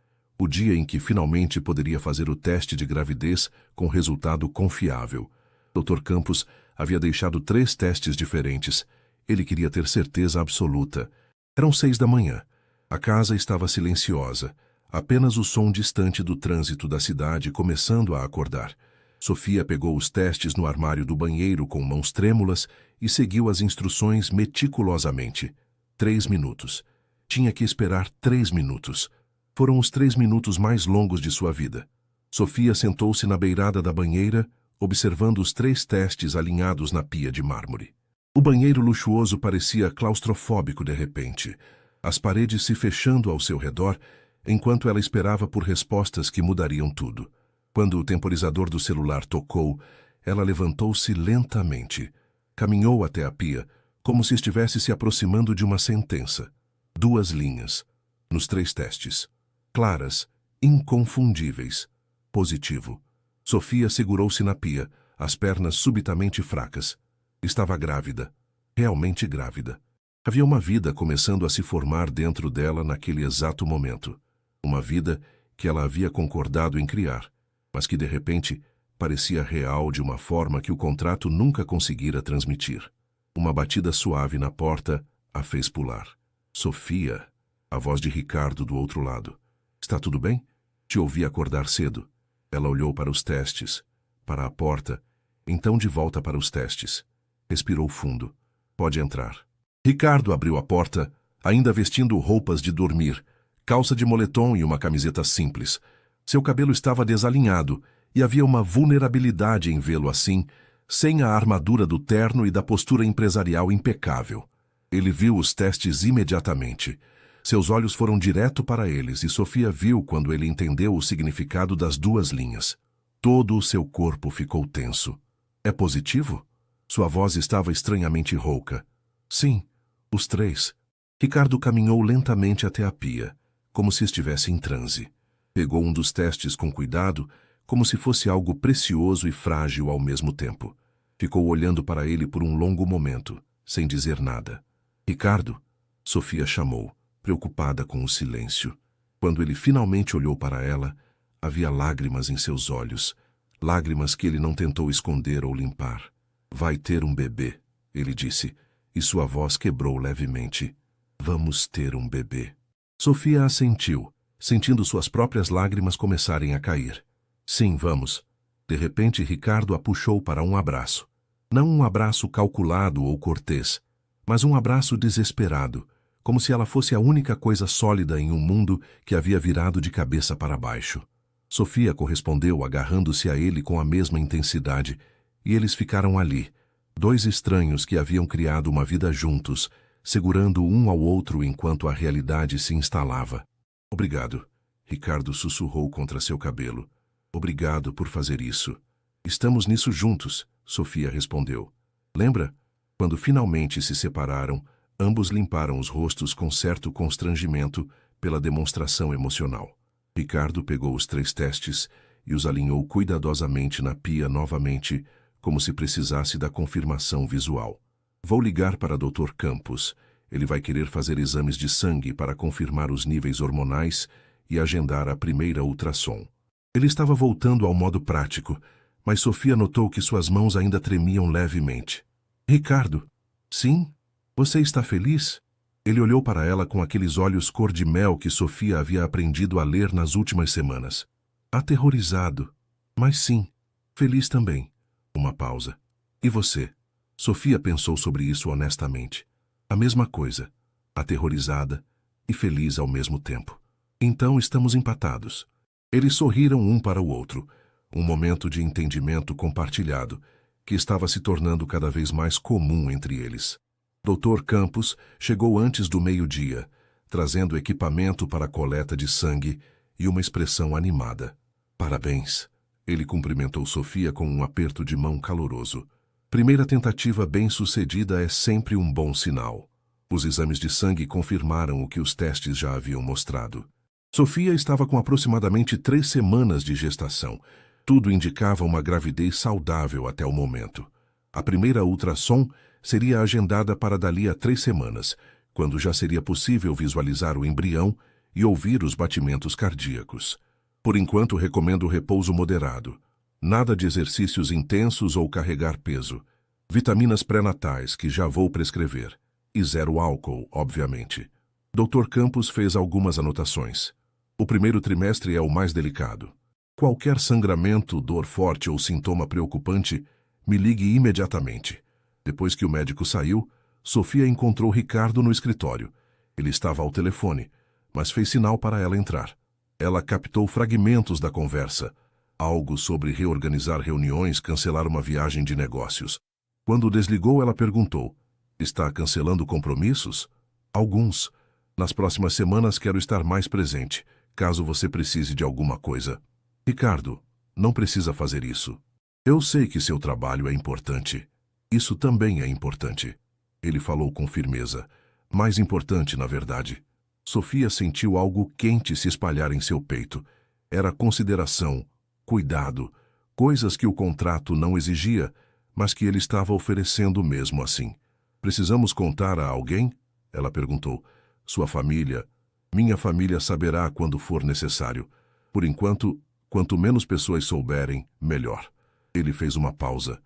em que finalmente poderia fazer o teste de gravidez com resultado confiável. Dr. Campos havia deixado 3 testes diferentes. Ele queria ter certeza absoluta. Eram 6 da manhã. A casa estava silenciosa, apenas o som distante do trânsito da cidade começando a acordar. Sofia pegou os testes no armário do banheiro com mãos trêmulas e seguiu as instruções meticulosamente. 3 minutos. Tinha que esperar 3 minutos. Foram os 3 minutos mais longos de sua vida. Sofia sentou-se na beirada da banheira, observando os 3 testes alinhados na pia de mármore. O banheiro luxuoso parecia claustrofóbico de repente, as paredes se fechando ao seu redor, enquanto ela esperava por respostas que mudariam tudo. Quando o temporizador do celular tocou, ela levantou-se lentamente. Caminhou até a pia, como se estivesse se aproximando de uma sentença. 2 linhas. Nos 3 testes. Claras, inconfundíveis. Positivo. Sofia segurou-se na pia, as pernas subitamente fracas. Estava grávida. Realmente grávida. Havia uma vida começando a se formar dentro dela naquele exato momento. Uma vida que ela havia concordado em criar, mas que de repente parecia real de uma forma que o contrato nunca conseguira transmitir. Uma batida suave na porta a fez pular. Sofia, a voz de Ricardo do outro lado. Está tudo bem? Te ouvi acordar cedo. Ela olhou para os testes, para a porta, então de volta para os testes. Respirou fundo. Pode entrar. Ricardo abriu a porta, ainda vestindo roupas de dormir, calça de moletom e uma camiseta simples. Seu cabelo estava desalinhado e havia uma vulnerabilidade em vê-lo assim, sem a armadura do terno e da postura empresarial impecável. Ele viu os testes imediatamente. Seus olhos foram direto para eles e Sofia viu quando ele entendeu o significado das duas linhas. Todo o seu corpo ficou tenso. É positivo? Sua voz estava estranhamente rouca. Sim, os três. Ricardo caminhou lentamente até a pia, como se estivesse em transe. Pegou um dos testes com cuidado, como se fosse algo precioso e frágil ao mesmo tempo. Ficou olhando para ele por um longo momento, sem dizer nada. Ricardo, Sofia chamou, preocupada com o silêncio. Quando ele finalmente olhou para ela, havia lágrimas em seus olhos, lágrimas que ele não tentou esconder ou limpar. Vai ter um bebê, ele disse, e sua voz quebrou levemente. Vamos ter um bebê. Sofia assentiu, sentindo suas próprias lágrimas começarem a cair. Sim, vamos. De repente, Ricardo a puxou para um abraço. Não um abraço calculado ou cortês, mas um abraço desesperado, como se ela fosse a única coisa sólida em um mundo que havia virado de cabeça para baixo. Sofia correspondeu agarrando-se a ele com a mesma intensidade, e eles ficaram ali, dois estranhos que haviam criado uma vida juntos, segurando um ao outro enquanto a realidade se instalava. Obrigado, Ricardo sussurrou contra seu cabelo. Obrigado por fazer isso. Estamos nisso juntos, Sofia respondeu. Lembra? Quando finalmente se separaram, ambos limparam os rostos com certo constrangimento pela demonstração emocional. Ricardo pegou os 3 testes e os alinhou cuidadosamente na pia novamente, como se precisasse da confirmação visual. Vou ligar para Dr. Campos. Ele vai querer fazer exames de sangue para confirmar os níveis hormonais e agendar a primeira ultrassom. Ele estava voltando ao modo prático, mas Sofia notou que suas mãos ainda tremiam levemente. Ricardo, sim? Você está feliz? Ele olhou para ela com aqueles olhos cor de mel que Sofia havia aprendido a ler nas últimas semanas. Aterrorizado, mas sim, feliz também. Uma pausa. E você? Sofia pensou sobre isso honestamente. A mesma coisa, aterrorizada e feliz ao mesmo tempo. Então estamos empatados. Eles sorriram um para o outro, um momento de entendimento compartilhado, que estava se tornando cada vez mais comum entre eles. Dr. Campos chegou antes do meio-dia, trazendo equipamento para a coleta de sangue e uma expressão animada. Parabéns! Ele cumprimentou Sofia com um aperto de mão caloroso. Primeira tentativa bem-sucedida é sempre um bom sinal. Os exames de sangue confirmaram o que os testes já haviam mostrado. Sofia estava com aproximadamente 3 semanas de gestação. Tudo indicava uma gravidez saudável até o momento. A primeira ultrassom seria agendada para dali a 3 semanas, quando já seria possível visualizar o embrião e ouvir os batimentos cardíacos. Por enquanto, recomendo repouso moderado. Nada de exercícios intensos ou carregar peso. Vitaminas pré-natais, que já vou prescrever. E 0 álcool, obviamente. Dr. Campos fez algumas anotações. O primeiro trimestre é o mais delicado. Qualquer sangramento, dor forte ou sintoma preocupante, me ligue imediatamente. Depois que o médico saiu, Sofia encontrou Ricardo no escritório. Ele estava ao telefone, mas fez sinal para ela entrar. Ela captou fragmentos da conversa. Algo sobre reorganizar reuniões, cancelar uma viagem de negócios. Quando desligou, ela perguntou: está cancelando compromissos? Alguns. Nas próximas semanas quero estar mais presente, caso você precise de alguma coisa. Ricardo, não precisa fazer isso. Eu sei que seu trabalho é importante. Isso também é importante. Ele falou com firmeza. Mais importante, na verdade. Sofia sentiu algo quente se espalhar em seu peito. Era consideração, cuidado, coisas que o contrato não exigia, mas que ele estava oferecendo mesmo assim. Precisamos contar a alguém? Ela perguntou. Sua família. Minha família saberá quando for necessário. Por enquanto, quanto menos pessoas souberem, melhor. Ele fez uma pausa.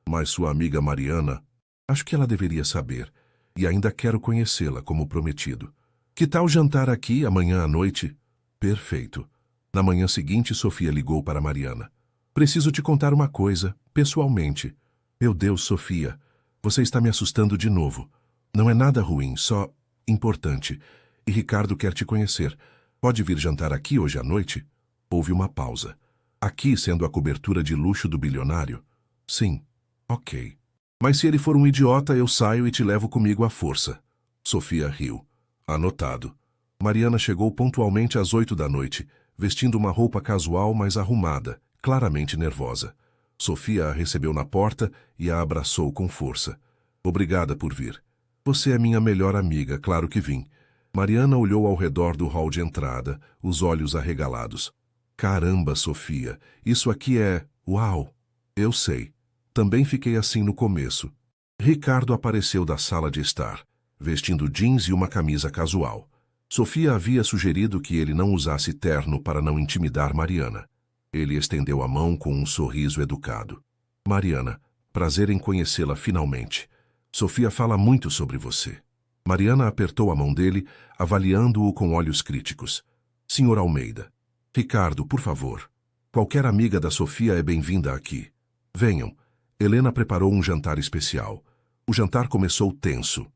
Mas sua amiga Mariana, acho que ela deveria saber, e ainda quero conhecê-la como prometido. Que tal jantar aqui amanhã à noite? Perfeito. Na manhã seguinte, Sofia ligou para Mariana. Preciso te contar uma coisa, pessoalmente. Meu Deus, Sofia, você está me assustando de novo. Não é nada ruim, só importante. E Ricardo quer te conhecer. Pode vir jantar aqui hoje à noite? Houve uma pausa. Aqui, sendo a cobertura de luxo do bilionário? Sim. Ok. Mas se ele for um idiota, eu saio e te levo comigo à força. Sofia riu. Anotado. Mariana chegou pontualmente às 8 da noite, vestindo uma roupa casual, mas arrumada, claramente nervosa. Sofia a recebeu na porta e a abraçou com força. Obrigada por vir. Você é minha melhor amiga, claro que vim. Mariana olhou ao redor do hall de entrada, os olhos arregalados. Caramba, Sofia, isso aqui é... Uau! Eu sei. Também fiquei assim no começo. Ricardo apareceu da sala de estar, vestindo jeans e uma camisa casual. Sofia havia sugerido que ele não usasse terno para não intimidar Mariana. Ele estendeu a mão com um sorriso educado. Mariana, prazer em conhecê-la finalmente. Sofia fala muito sobre você. Mariana apertou a mão dele, avaliando-o com olhos críticos. Senhor Almeida. Ricardo, por favor. Qualquer amiga da Sofia é bem-vinda aqui. Venham. Helena preparou um jantar especial. O jantar começou tenso.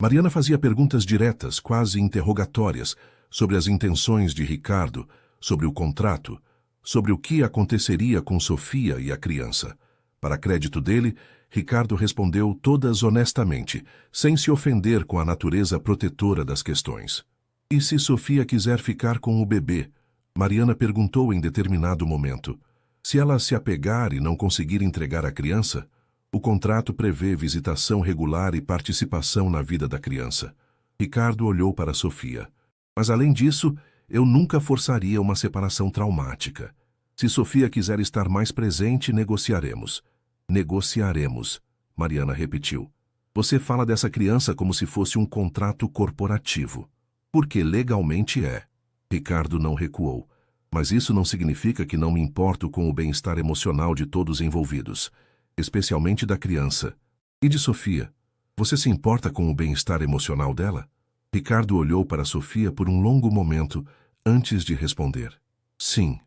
Mariana fazia perguntas diretas, quase interrogatórias, sobre as intenções de Ricardo, sobre o contrato, sobre o que aconteceria com Sofia e a criança. Para crédito dele, Ricardo respondeu todas honestamente, sem se ofender com a natureza protetora das questões. E se Sofia quiser ficar com o bebê? Mariana perguntou em determinado momento. Se ela se apegar e não conseguir entregar a criança, o contrato prevê visitação regular e participação na vida da criança. Ricardo olhou para Sofia. Mas além disso, eu nunca forçaria uma separação traumática. Se Sofia quiser estar mais presente, negociaremos. Negociaremos, Mariana repetiu. Você fala dessa criança como se fosse um contrato corporativo. Porque legalmente é. Ricardo não recuou. Mas isso não significa que não me importo com o bem-estar emocional de todos envolvidos, especialmente da criança. E de Sofia? Você se importa com o bem-estar emocional dela? Ricardo olhou para Sofia por um longo momento antes de responder. Sim,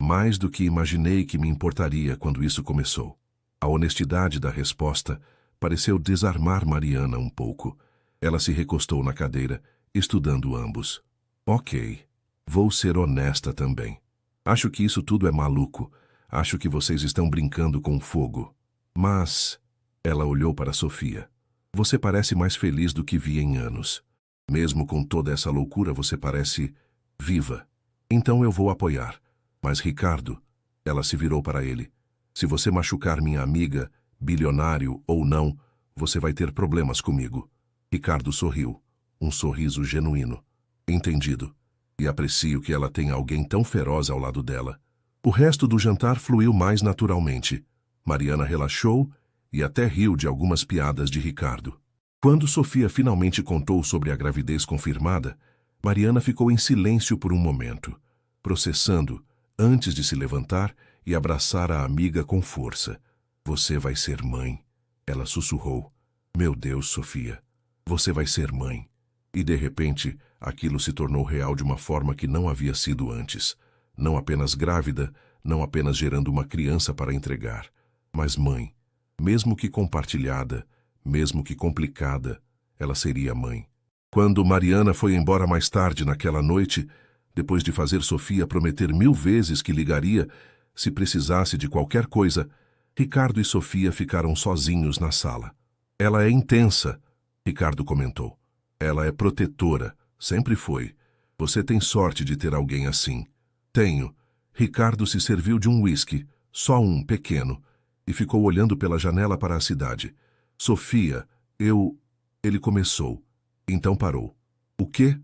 mais do que imaginei que me importaria quando isso começou. A honestidade da resposta pareceu desarmar Mariana um pouco. Ela se recostou na cadeira, estudando ambos. Ok. Vou ser honesta também. Acho que isso tudo é maluco. Acho que vocês estão brincando com fogo. Mas... Ela olhou para Sofia. Você parece mais feliz do que vi em anos. Mesmo com toda essa loucura, você parece... viva. Então eu vou apoiar. Mas Ricardo... Ela se virou para ele. Se você machucar minha amiga, bilionário ou não, você vai ter problemas comigo. Ricardo sorriu. Um sorriso genuíno. Entendido. E aprecio que ela tenha alguém tão feroz ao lado dela. O resto do jantar fluiu mais naturalmente. Mariana relaxou e até riu de algumas piadas de Ricardo. Quando Sofia finalmente contou sobre a gravidez confirmada, Mariana ficou em silêncio por um momento, processando, antes de se levantar e abraçar a amiga com força. Você vai ser mãe, ela sussurrou. Meu Deus, Sofia, você vai ser mãe. E de repente, aquilo se tornou real de uma forma que não havia sido antes. Não apenas grávida, não apenas gerando uma criança para entregar, mas mãe. Mesmo que compartilhada, mesmo que complicada, ela seria mãe. Quando Mariana foi embora mais tarde naquela noite, depois de fazer Sofia prometer 1000 vezes que ligaria se precisasse de qualquer coisa, Ricardo e Sofia ficaram sozinhos na sala. Ela é intensa, Ricardo comentou. Ela é protetora, sempre foi. Você tem sorte de ter alguém assim. Tenho. Ricardo se serviu de um uísque, só um, pequeno, e ficou olhando pela janela para a cidade. Sofia, Ele começou. Então parou. O quê?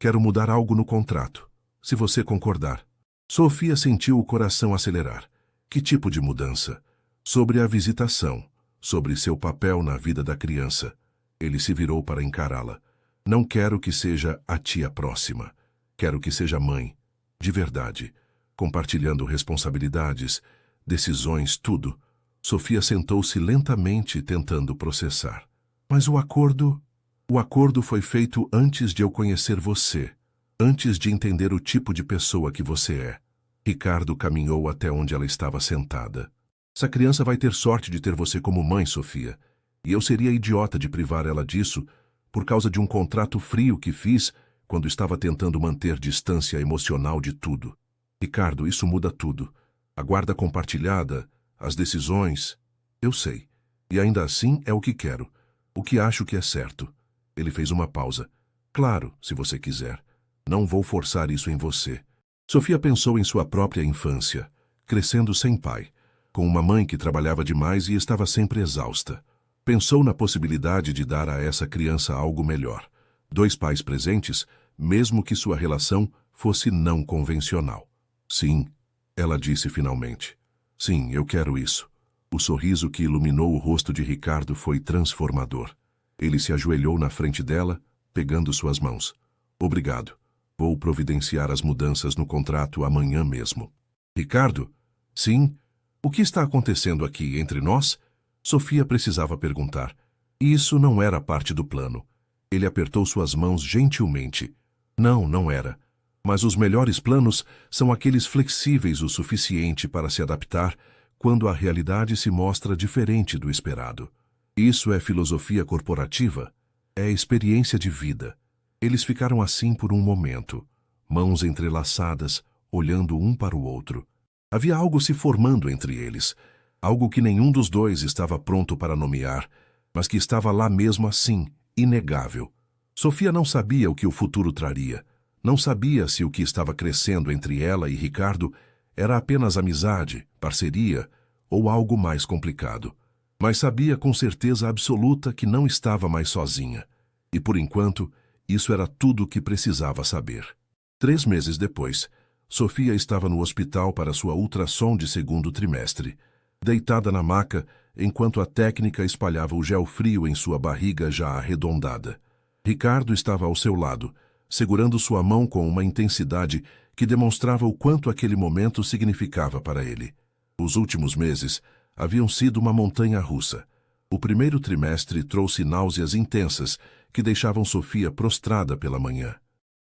Quero mudar algo no contrato. Se você concordar. Sofia sentiu o coração acelerar. Que tipo de mudança? Sobre a visitação. Sobre seu papel na vida da criança. Ele se virou para encará-la. Não quero que seja a tia próxima. Quero que seja mãe. De verdade. Compartilhando responsabilidades, decisões, tudo. Sofia sentou-se lentamente, tentando processar. Mas o acordo... O acordo foi feito antes de eu conhecer você. Antes de entender o tipo de pessoa que você é. Ricardo caminhou até onde ela estava sentada. Essa criança vai ter sorte de ter você como mãe, Sofia. E eu seria idiota de privar ela disso por causa de um contrato frio que fiz quando estava tentando manter distância emocional de tudo. Ricardo, isso muda tudo. A guarda compartilhada, as decisões. Eu sei. E ainda assim é o que quero. O que acho que é certo. Ele fez uma pausa. Claro, se você quiser. Não vou forçar isso em você. Sofia pensou em sua própria infância, crescendo sem pai, com uma mãe que trabalhava demais e estava sempre exausta. Pensou na possibilidade de dar a essa criança algo melhor. 2 pais presentes, mesmo que sua relação fosse não convencional. Sim, ela disse finalmente. Sim, eu quero isso. O sorriso que iluminou o rosto de Ricardo foi transformador. Ele se ajoelhou na frente dela, pegando suas mãos. Obrigado. Vou providenciar as mudanças no contrato amanhã mesmo. Ricardo? Sim? O que está acontecendo aqui entre nós? Sofia precisava perguntar. E isso não era parte do plano. Ele apertou suas mãos gentilmente. Não, não era. Mas os melhores planos são aqueles flexíveis o suficiente para se adaptar quando a realidade se mostra diferente do esperado. Isso é filosofia corporativa. É experiência de vida. Eles ficaram assim por um momento, mãos entrelaçadas, olhando um para o outro. Havia algo se formando entre eles, algo que nenhum dos dois estava pronto para nomear, mas que estava lá mesmo assim, inegável. Sofia não sabia o que o futuro traria. Não sabia se o que estava crescendo entre ela e Ricardo era apenas amizade, parceria ou algo mais complicado. Mas sabia com certeza absoluta que não estava mais sozinha. E, por enquanto, isso era tudo o que precisava saber. 3 meses depois, Sofia estava no hospital para sua ultrassom de 2º trimestre, deitada na maca enquanto a técnica espalhava o gel frio em sua barriga já arredondada. Ricardo estava ao seu lado, segurando sua mão com uma intensidade que demonstrava o quanto aquele momento significava para ele. Os últimos meses haviam sido uma montanha-russa. O 1º trimestre trouxe náuseas intensas que deixavam Sofia prostrada pela manhã.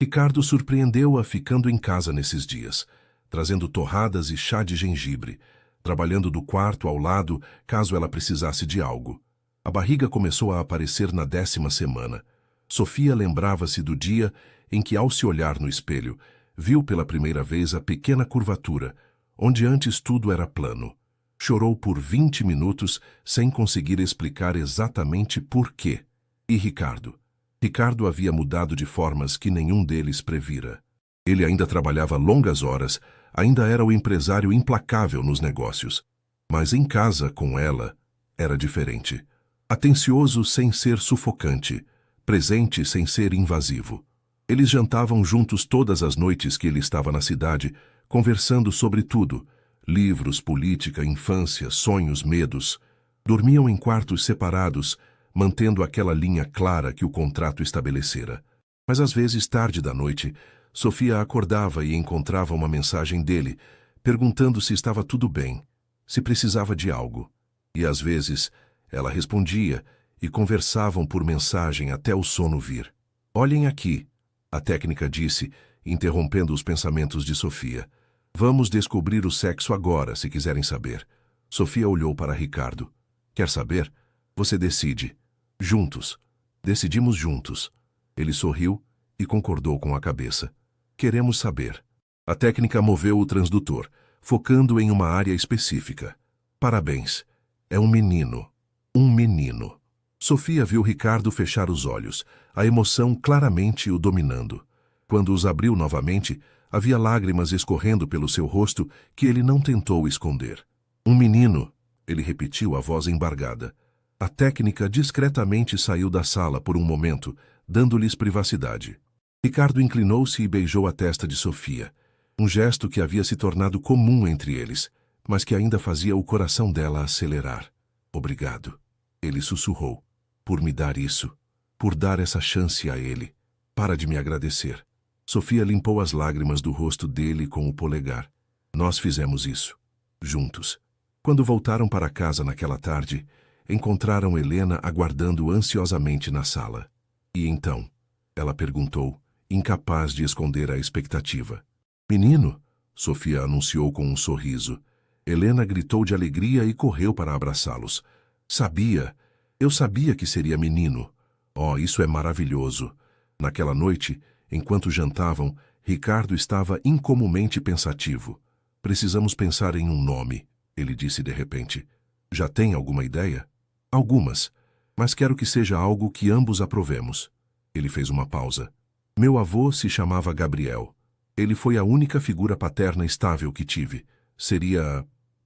Ricardo surpreendeu-a ficando em casa nesses dias, trazendo torradas e chá de gengibre, trabalhando do quarto ao lado caso ela precisasse de algo. A barriga começou a aparecer na 10ª semana. Sofia lembrava-se do dia em que, ao se olhar no espelho, viu pela primeira vez a pequena curvatura, onde antes tudo era plano. Chorou por 20 minutos sem conseguir explicar exatamente por quê. E Ricardo? Ricardo havia mudado de formas que nenhum deles previra. Ele ainda trabalhava longas horas, ainda era o empresário implacável nos negócios. Mas em casa, com ela, era diferente. Atencioso sem ser sufocante, presente sem ser invasivo. Eles jantavam juntos todas as noites que ele estava na cidade, conversando sobre tudo: livros, política, infância, sonhos, medos. Dormiam em quartos separados, mantendo aquela linha clara que o contrato estabelecera. Mas às vezes, tarde da noite, Sofia acordava e encontrava uma mensagem dele, perguntando se estava tudo bem, se precisava de algo. E às vezes, ela respondia e conversavam por mensagem até o sono vir. Olhem aqui, a técnica disse, interrompendo os pensamentos de Sofia. Vamos descobrir o sexo agora, se quiserem saber. Sofia olhou para Ricardo. Quer saber? Você decide. Juntos. Decidimos juntos. Ele sorriu e concordou com a cabeça. Queremos saber. A técnica moveu o transdutor, focando em uma área específica. Parabéns. É um menino. Um menino. Sofia viu Ricardo fechar os olhos, a emoção claramente o dominando. Quando os abriu novamente, havia lágrimas escorrendo pelo seu rosto que ele não tentou esconder. Um menino, ele repetiu, a voz embargada. A técnica discretamente saiu da sala por um momento, dando-lhes privacidade. Ricardo inclinou-se e beijou a testa de Sofia, um gesto que havia se tornado comum entre eles, mas que ainda fazia o coração dela acelerar. Obrigado, ele sussurrou, por me dar isso, por dar essa chance a ele. Para de me agradecer. Sofia limpou as lágrimas do rosto dele com o polegar. Nós fizemos isso, juntos. Quando voltaram para casa naquela tarde, encontraram Helena aguardando ansiosamente na sala. E então? Ela perguntou, incapaz de esconder a expectativa. Menino? Sofia anunciou com um sorriso. Helena gritou de alegria e correu para abraçá-los. Sabia! Eu sabia que seria menino. Oh, isso é maravilhoso! Naquela noite, Enquanto jantavam, Ricardo estava incomumente pensativo. Precisamos pensar em um nome, ele disse de repente. Já tem alguma ideia? Algumas, mas quero que seja algo que ambos aprovemos. Ele fez uma pausa. Meu avô se chamava Gabriel. Ele foi a única figura paterna estável que tive.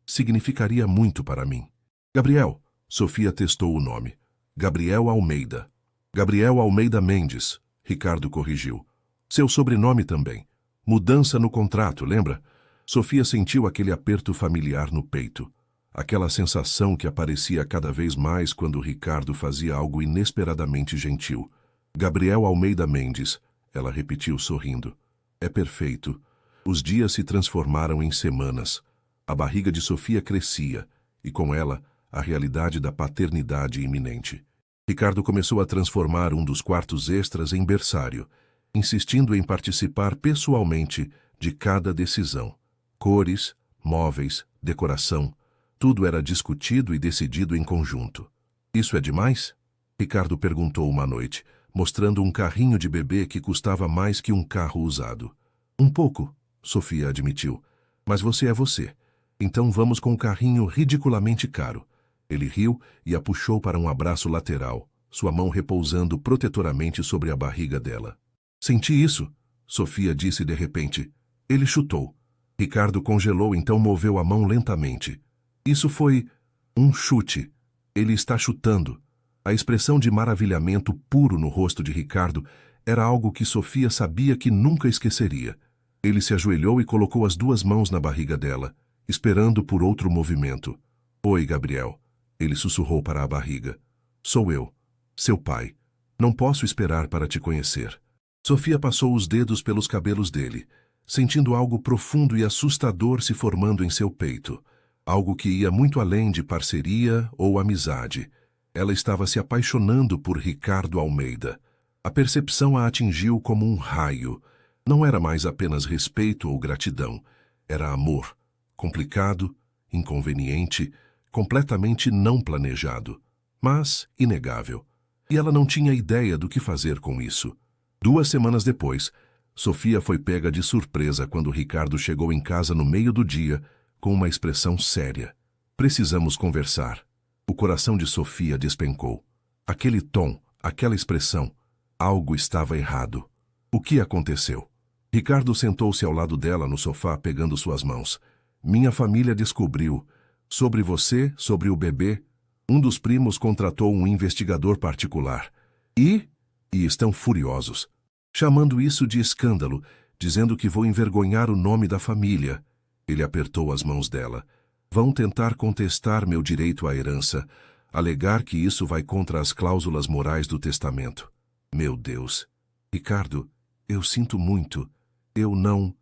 Significaria muito para mim. Gabriel, Sofia testou o nome. Gabriel Almeida. Gabriel Almeida Mendes, Ricardo corrigiu. Seu sobrenome também. Mudança no contrato, lembra? Sofia sentiu aquele aperto familiar no peito. Aquela sensação que aparecia cada vez mais quando Ricardo fazia algo inesperadamente gentil. Gabriel Almeida Mendes, ela repetiu sorrindo. É perfeito. Os dias se transformaram em semanas. A barriga de Sofia crescia, e com ela, a realidade da paternidade iminente. Ricardo começou a transformar um dos quartos extras em berçário, insistindo em participar pessoalmente de cada decisão. Cores, móveis, decoração, tudo era discutido e decidido em conjunto. Isso é demais? Ricardo perguntou uma noite, mostrando um carrinho de bebê que custava mais que um carro usado. Um pouco, Sofia admitiu, mas você é você. Então vamos com um carrinho ridiculamente caro. Ele riu e a puxou para um abraço lateral, sua mão repousando protetoramente sobre a barriga dela. Senti isso, Sofia disse de repente. Ele chutou. Ricardo congelou, então moveu a mão lentamente. Isso foi um chute. Ele está chutando. A expressão de maravilhamento puro no rosto de Ricardo era algo que Sofia sabia que nunca esqueceria. Ele se ajoelhou e colocou as duas mãos na barriga dela, esperando por outro movimento. Oi, Gabriel. Ele sussurrou para a barriga. Sou eu, seu pai. Não posso esperar para te conhecer. Sofia passou os dedos pelos cabelos dele, sentindo algo profundo e assustador se formando em seu peito. Algo que ia muito além de parceria ou amizade. Ela estava se apaixonando por Ricardo Almeida. A percepção a atingiu como um raio. Não era mais apenas respeito ou gratidão. Era amor. Complicado, inconveniente, completamente não planejado, mas inegável. E ela não tinha ideia do que fazer com isso. 2 semanas depois, Sofia foi pega de surpresa quando Ricardo chegou em casa no meio do dia, com uma expressão séria. Precisamos conversar. O coração de Sofia despencou. Aquele tom, aquela expressão, algo estava errado. O que aconteceu? Ricardo sentou-se ao lado dela no sofá, pegando suas mãos. Minha família descobriu. Sobre você, sobre o bebê, um dos primos contratou um investigador particular. E estão furiosos, chamando isso de escândalo, dizendo que vou envergonhar o nome da família. Ele apertou as mãos dela. Vão tentar contestar meu direito à herança, alegar que isso vai contra as cláusulas morais do testamento. Meu Deus. Ricardo, eu sinto muito. Eu não.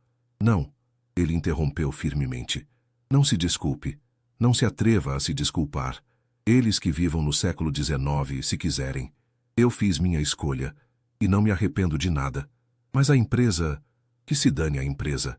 Ele interrompeu firmemente. Não se desculpe. Não se atreva a se desculpar. Eles que vivam no século XIX, se quiserem. Eu fiz minha escolha, e não me arrependo de nada. Mas a empresa... Que se dane a empresa.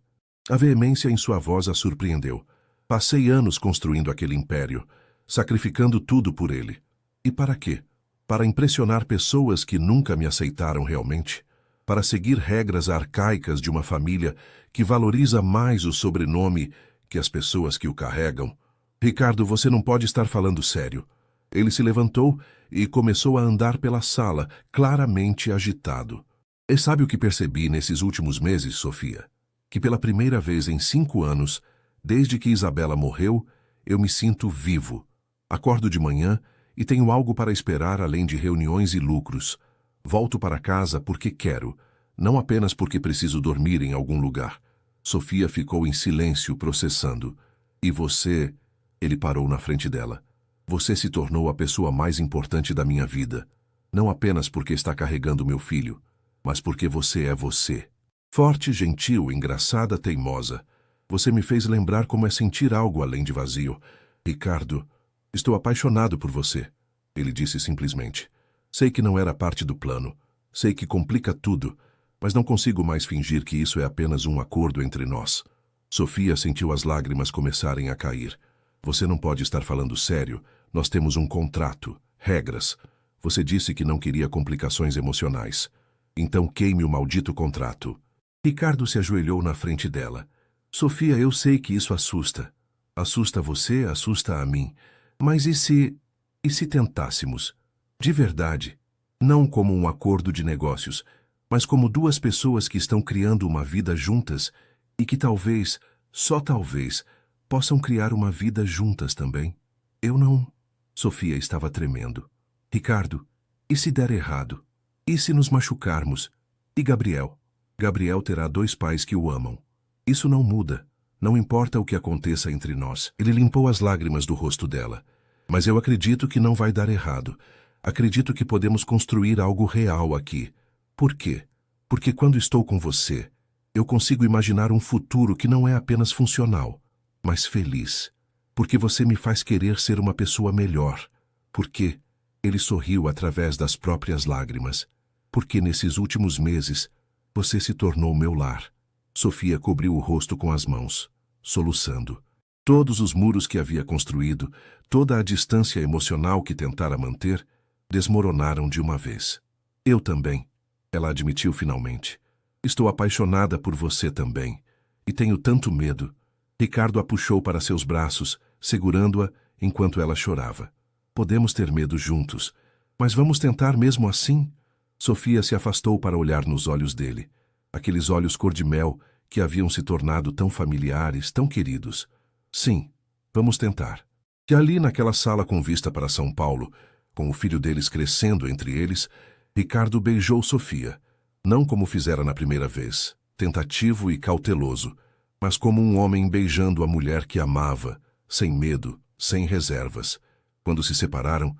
A veemência em sua voz a surpreendeu. Passei anos construindo aquele império, sacrificando tudo por ele. E para quê? Para impressionar pessoas que nunca me aceitaram realmente? Para seguir regras arcaicas de uma família que valoriza mais o sobrenome que as pessoas que o carregam? Ricardo, você não pode estar falando sério. Ele se levantou e começou a andar pela sala, claramente agitado. E sabe o que percebi nesses últimos meses, Sofia? Que pela primeira vez em 5 anos, desde que Isabela morreu, eu me sinto vivo. Acordo de manhã e tenho algo para esperar além de reuniões e lucros. Volto para casa porque quero, não apenas porque preciso dormir em algum lugar. Sofia ficou em silêncio, processando. E você... Ele parou na frente dela. Você se tornou a pessoa mais importante da minha vida. Não apenas porque está carregando meu filho, mas porque você é você. Forte, gentil, engraçada, teimosa. Você me fez lembrar como é sentir algo além de vazio. Ricardo, estou apaixonado por você. Ele disse simplesmente. Sei que não era parte do plano. Sei que complica tudo, mas não consigo mais fingir que isso é apenas um acordo entre nós. Sofia sentiu as lágrimas começarem a cair. Você não pode estar falando sério. Nós temos um contrato, regras. Você disse que não queria complicações emocionais. Então queime o maldito contrato. Ricardo se ajoelhou na frente dela. Sofia, eu sei que isso assusta. Assusta você, assusta a mim. Mas e se tentássemos? De verdade. Não como um acordo de negócios, mas como duas pessoas que estão criando uma vida juntas e que talvez, só talvez, possam criar uma vida juntas também. Eu não... Sofia estava tremendo. Ricardo, e se der errado? E se nos machucarmos? E Gabriel? Gabriel terá 2 pais que o amam. Isso não muda. Não importa o que aconteça entre nós. Ele limpou as lágrimas do rosto dela. Mas eu acredito que não vai dar errado. Acredito que podemos construir algo real aqui. Por quê? Porque quando estou com você, eu consigo imaginar um futuro que não é apenas funcional, mas feliz. Porque você me faz querer ser uma pessoa melhor. Porque ele sorriu através das próprias lágrimas. Porque nesses últimos meses, você se tornou meu lar. Sofia cobriu o rosto com as mãos, soluçando. Todos os muros que havia construído, toda a distância emocional que tentara manter, desmoronaram de uma vez. Eu também, ela admitiu finalmente. Estou apaixonada por você também. E tenho tanto medo. Ricardo a puxou para seus braços, segurando-a enquanto ela chorava. Podemos ter medo juntos, mas vamos tentar mesmo assim? Sofia se afastou para olhar nos olhos dele. Aqueles olhos cor-de-mel que haviam se tornado tão familiares, tão queridos. Sim, vamos tentar. E ali naquela sala com vista para São Paulo, com o filho deles crescendo entre eles, Ricardo beijou Sofia, não como fizera na primeira vez, tentativo e cauteloso, mas como um homem beijando a mulher que amava, sem medo, sem reservas. Quando se separaram,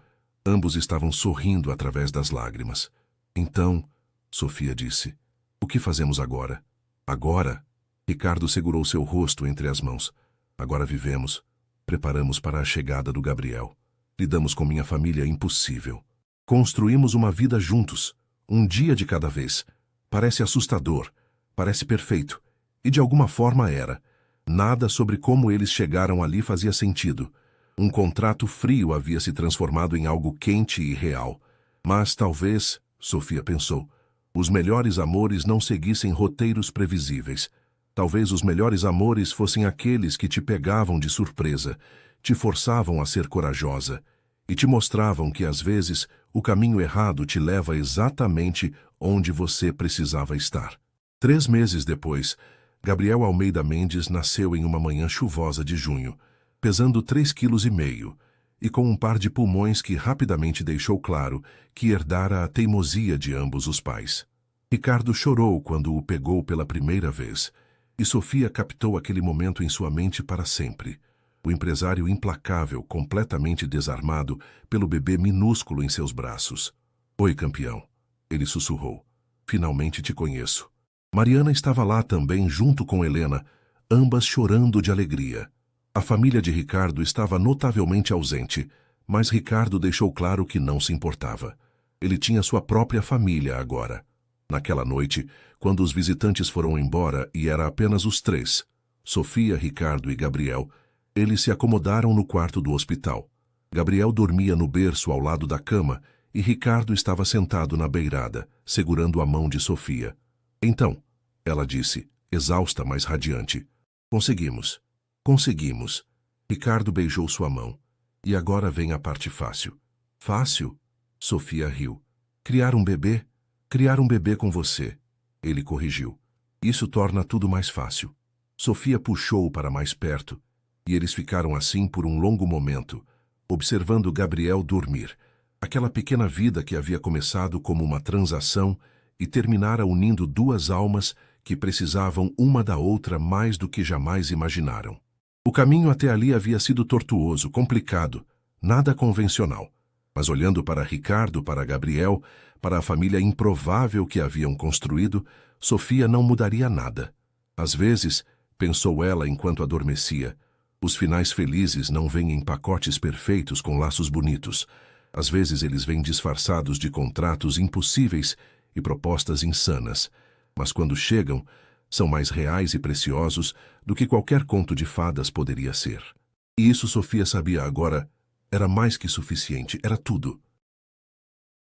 ambos estavam sorrindo através das lágrimas. Então, Sofia disse, o que fazemos agora? Agora? Ricardo segurou seu rosto entre as mãos. Agora vivemos. Preparamos para a chegada do Gabriel. Lidamos com minha família impossível. Construímos uma vida juntos, um dia de cada vez. Parece assustador, parece perfeito. E de alguma forma era. Nada sobre como eles chegaram ali fazia sentido. Um contrato frio havia se transformado em algo quente e real. Mas talvez, Sofia pensou, os melhores amores não seguissem roteiros previsíveis. Talvez os melhores amores fossem aqueles que te pegavam de surpresa, te forçavam a ser corajosa e te mostravam que, às vezes, o caminho errado te leva exatamente onde você precisava estar. 3 meses depois, Gabriel Almeida Mendes nasceu em uma manhã chuvosa de junho, pesando 3,5 kg, e com um par de pulmões que rapidamente deixou claro que herdara a teimosia de ambos os pais. Ricardo chorou quando o pegou pela primeira vez, e Sofia captou aquele momento em sua mente para sempre. O empresário implacável, completamente desarmado pelo bebê minúsculo em seus braços. Oi, campeão, ele sussurrou. Finalmente te conheço. Mariana estava lá também junto com Helena, ambas chorando de alegria. A família de Ricardo estava notavelmente ausente, mas Ricardo deixou claro que não se importava. Ele tinha sua própria família agora. Naquela noite, quando os visitantes foram embora e era apenas os 3, Sofia, Ricardo e Gabriel, eles se acomodaram no quarto do hospital. Gabriel dormia no berço ao lado da cama e Ricardo estava sentado na beirada, segurando a mão de Sofia. Então, ela disse, exausta, mas radiante. Conseguimos. Conseguimos. Ricardo beijou sua mão. E agora vem a parte fácil. Fácil? Sofia riu. Criar um bebê? Criar um bebê com você. Ele corrigiu. Isso torna tudo mais fácil. Sofia puxou-o para mais perto, e eles ficaram assim por um longo momento, observando Gabriel dormir. Aquela pequena vida que havia começado como uma transação e terminara unindo 2 almas que precisavam uma da outra mais do que jamais imaginaram. O caminho até ali havia sido tortuoso, complicado, nada convencional. Mas olhando para Ricardo, para Gabriel, para a família improvável que haviam construído, Sofia não mudaria nada. Às vezes, pensou ela enquanto adormecia, os finais felizes não vêm em pacotes perfeitos com laços bonitos. Às vezes eles vêm disfarçados de contratos impossíveis e propostas insanas. Mas quando chegam, são mais reais e preciosos do que qualquer conto de fadas poderia ser. E isso Sofia sabia agora, era mais que suficiente, era tudo.